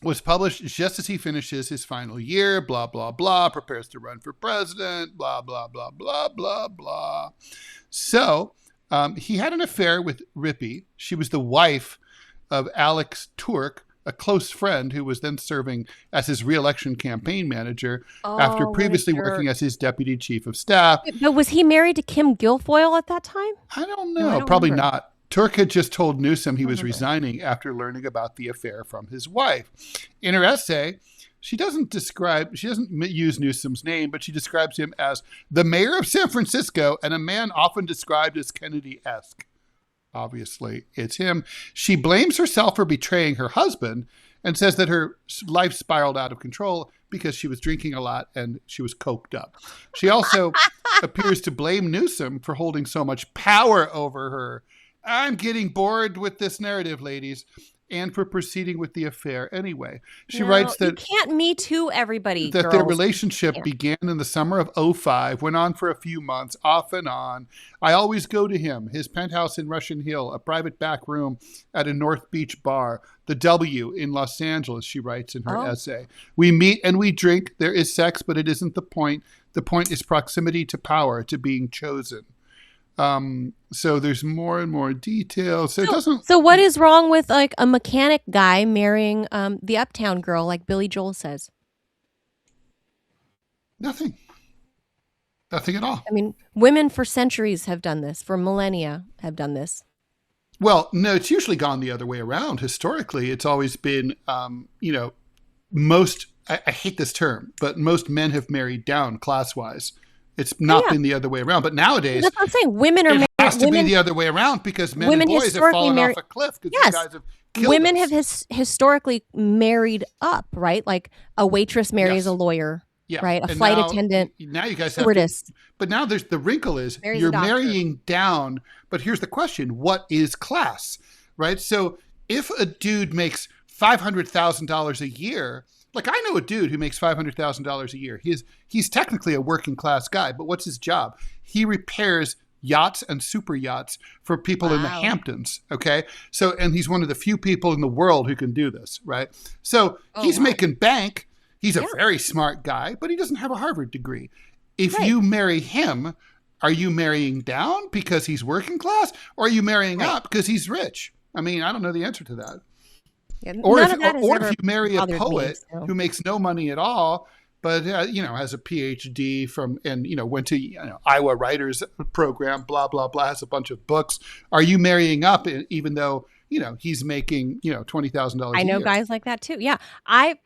Was published just as he finishes his final year. Blah blah blah. Prepares to run for president. Blah blah blah blah blah blah. So he had an affair with Rippey. She was the wife of Alex Turk, a close friend who was then serving as his re-election campaign manager after previously working as his deputy chief of staff. But was he married to Kim Guilfoyle at that time? I don't know. No, Probably not. Turk had just told Newsom he was resigning after learning about the affair from his wife. In her essay, she doesn't use Newsom's name, but she describes him as the mayor of San Francisco and a man often described as Kennedy-esque. Obviously, it's him. She blames herself for betraying her husband and says that her life spiraled out of control because she was drinking a lot and she was coked up. She also appears to blame Newsom for holding so much power over her. I'm getting bored with this narrative, ladies, and for proceeding with the affair anyway. She writes that you can't Me Too everybody. That their relationship began in the summer of 2005, went on for a few months, off and on. I always go to him, his penthouse in Russian Hill, a private back room at a North Beach bar, the W in Los Angeles, she writes in her essay. We meet and we drink. There is sex, but it isn't the point. The point is proximity to power, to being chosen. So there's more and more details. So what is wrong with like a mechanic guy marrying the uptown girl like Billy Joel says? Nothing at all. I mean, women for centuries have done this, for millennia have done this. Well, no, it's usually gone the other way around. Historically, it's always been, most, I hate this term, but most men have married down class-wise It's not been the other way around. But nowadays, that's what I'm saying. Women are it has to be the other way around because men and boys have fallen off a cliff because you guys have killed women us. have historically married up, right? Like a waitress marries a lawyer, right? A flight attendant. Now you guys stewardess. But now the wrinkle is you're marrying down. But here's the question: what is class, right? So if a dude makes $500,000 a year. Like I know a dude who makes $500,000 a year. He's technically a working class guy, but what's his job? He repairs yachts and super yachts for people in the Hamptons. Okay. So, and he's one of the few people in the world who can do this, right? So he's making bank. He's a very smart guy, but he doesn't have a Harvard degree. If you marry him, are you marrying down because he's working class, or are you marrying up because he's rich? I mean, I don't know the answer to that. Yeah, or if you marry a poet who makes no money at all, but has a PhD and went to Iowa Writers Program, blah blah blah, has a bunch of books. Are you marrying up even though he's making $20,000? I know guys like that too. Yeah, I'm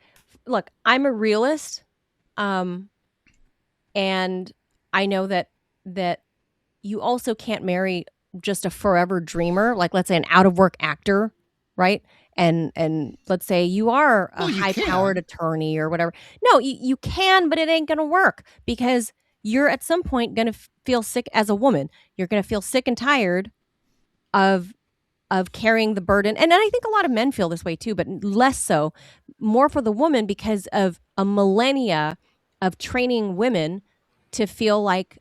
a realist, and I know that you also can't marry just a forever dreamer, like let's say an out of work actor, right? And let's say you are a high-powered attorney or whatever. No, you can, but it ain't going to work because you're at some point going to feel sick as a woman. You're going to feel sick and tired of carrying the burden. And I think a lot of men feel this way too, but less so. More for the woman because of a millennia of training women to feel like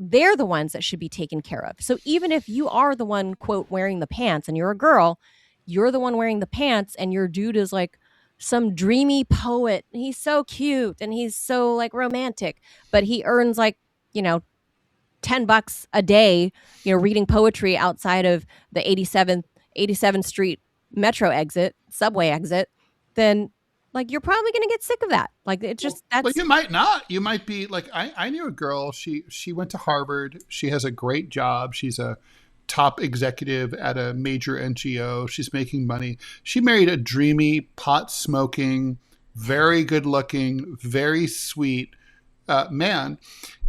they're the ones that should be taken care of. So even if you are the one, quote, wearing the pants and you're a girl, you're the one wearing the pants and your dude is like some dreamy poet. He's so cute and he's so like romantic, but he earns like, $10 a day, reading poetry outside of the 87th Street metro subway exit, then like you're probably going to get sick of that. Like it just, Well, you might not. You might be like, I knew a girl, she went to Harvard. She has a great job. She's a top executive at a major NGO. She's making money. She married a dreamy, pot-smoking, very good-looking, very sweet man.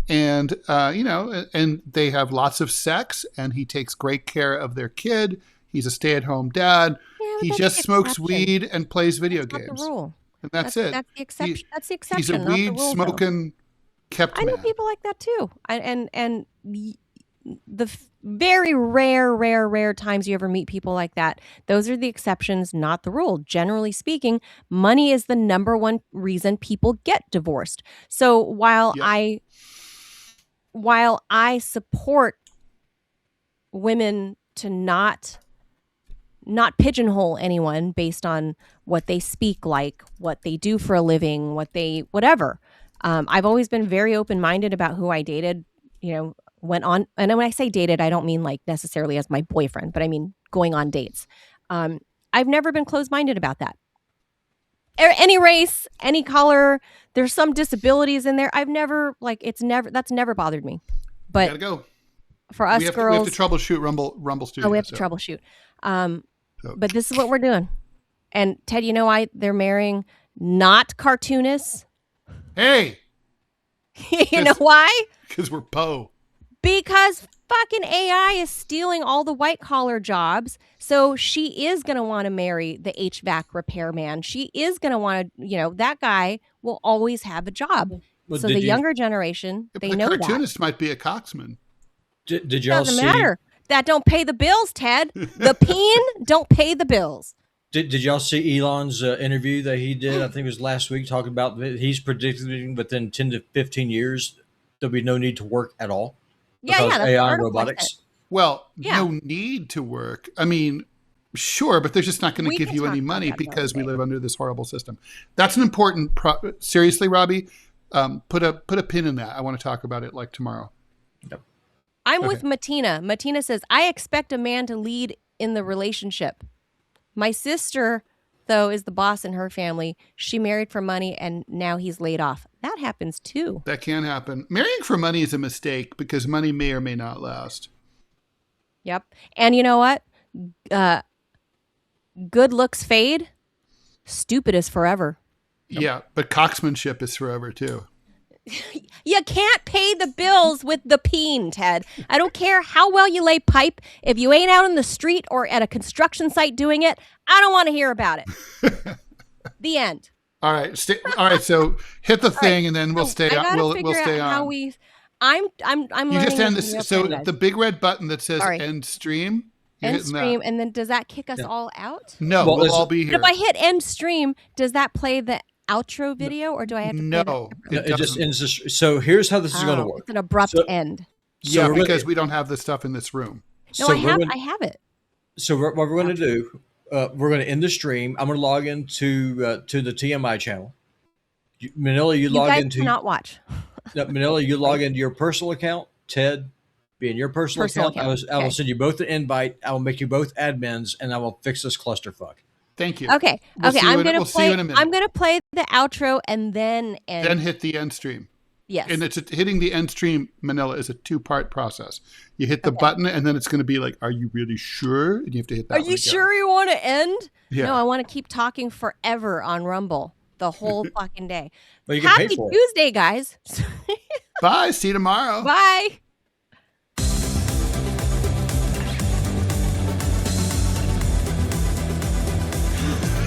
And, and they have lots of sex, and he takes great care of their kid. He's a stay-at-home dad. He just smokes weed and plays video games. Not the rule. And that's it. That's the exception. That's the exception. He's a weed-smoking kept man. I know people like that, too. And the very rare times you ever meet people like that, those are the exceptions, not the rule. Generally speaking, money is the number one reason people get divorced. So while I support women to not pigeonhole anyone based on what they speak like, what they do for a living, whatever. I've always been very open-minded about who I dated, went on, and when I say dated, I don't mean like necessarily as my boyfriend, but I mean going on dates. I've never been closed-minded about that. Any race, any color, there's some disabilities in there. I've never that's never bothered me. But gotta go. For us girls, we have to troubleshoot Rumble Studio. We have to troubleshoot. But this is what we're doing. And Ted, why they're marrying not cartoonists? Hey, you know why? Because we're Poe. Because fucking AI is stealing all the white collar jobs. So she is going to want to marry the HVAC repairman. She is going to want to, that guy will always have a job. So the younger generation, they know that. The cartoonist might be a coxman. Did y'all see? Doesn't matter. That don't pay the bills, Ted. The peen don't pay the bills. Did y'all see Elon's interview that he did? I think it was last week, talking about he's predicting within 10 to 15 years there'll be no need to work at all. That's AI and robotics. Well, no need to work. I mean, sure, but they're just not going to give you any money because we live under this horrible system. That's an important. Seriously, Robbie, put a pin in that. I want to talk about it like tomorrow. Yep. I'm with Matina. Matina says, I expect a man to lead in the relationship. My sister, though, is the boss in her family. She married for money and now he's laid off. That happens too. That can happen. Marrying for money is a mistake because money may or may not last. Yep. And you know what? Good looks fade. Stupid is forever. Yeah, but coxmanship is forever too. You can't pay the bills with the peen, Ted. I don't care how well you lay pipe. If you ain't out in the street or at a construction site doing it, I don't want to hear about it. The end. All right. So hit the thing, and then we'll stay on. We'll stay on. How we. I'm You just end this. So the big red button that says end stream. End stream, and then does that kick us all out? No, we'll all be here. But if I hit end stream, does that play the outro video, or do I have to? No, it just ends. So here's how this is going to work. It's an abrupt end. Yeah, because we don't have the stuff in this room. No, I have it. So what we're going to do, we're going to end the stream. I'm going to log into to the TMI channel. Manila, you log guys into. Cannot watch. Manila, you log into your personal account. Ted, be in your personal account. I will send you both an invite. I will make you both admins, and I will fix this clusterfuck. Thank you. Okay. I'm gonna play. I'm gonna play the outro and then end. Then hit the end stream. Yes. And it's hitting the end stream. Manila is a 2-part process. You hit the button, and then it's going to be like, "Are you really sure?" And you have to hit that. Are you sure you want to end? Yeah. No, I want to keep talking forever on Rumble the whole fucking day. Well, you can Happy pay for Tuesday, guys. Bye. See you tomorrow. Bye.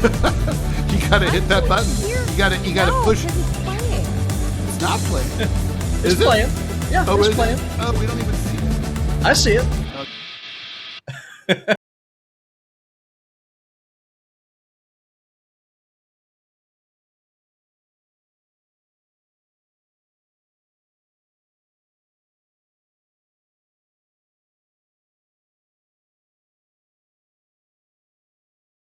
You gotta hit that button. You gotta push. It's playing. It's not playing. It's playing. Yeah, it's playing. Oh, we don't even see it. I see it.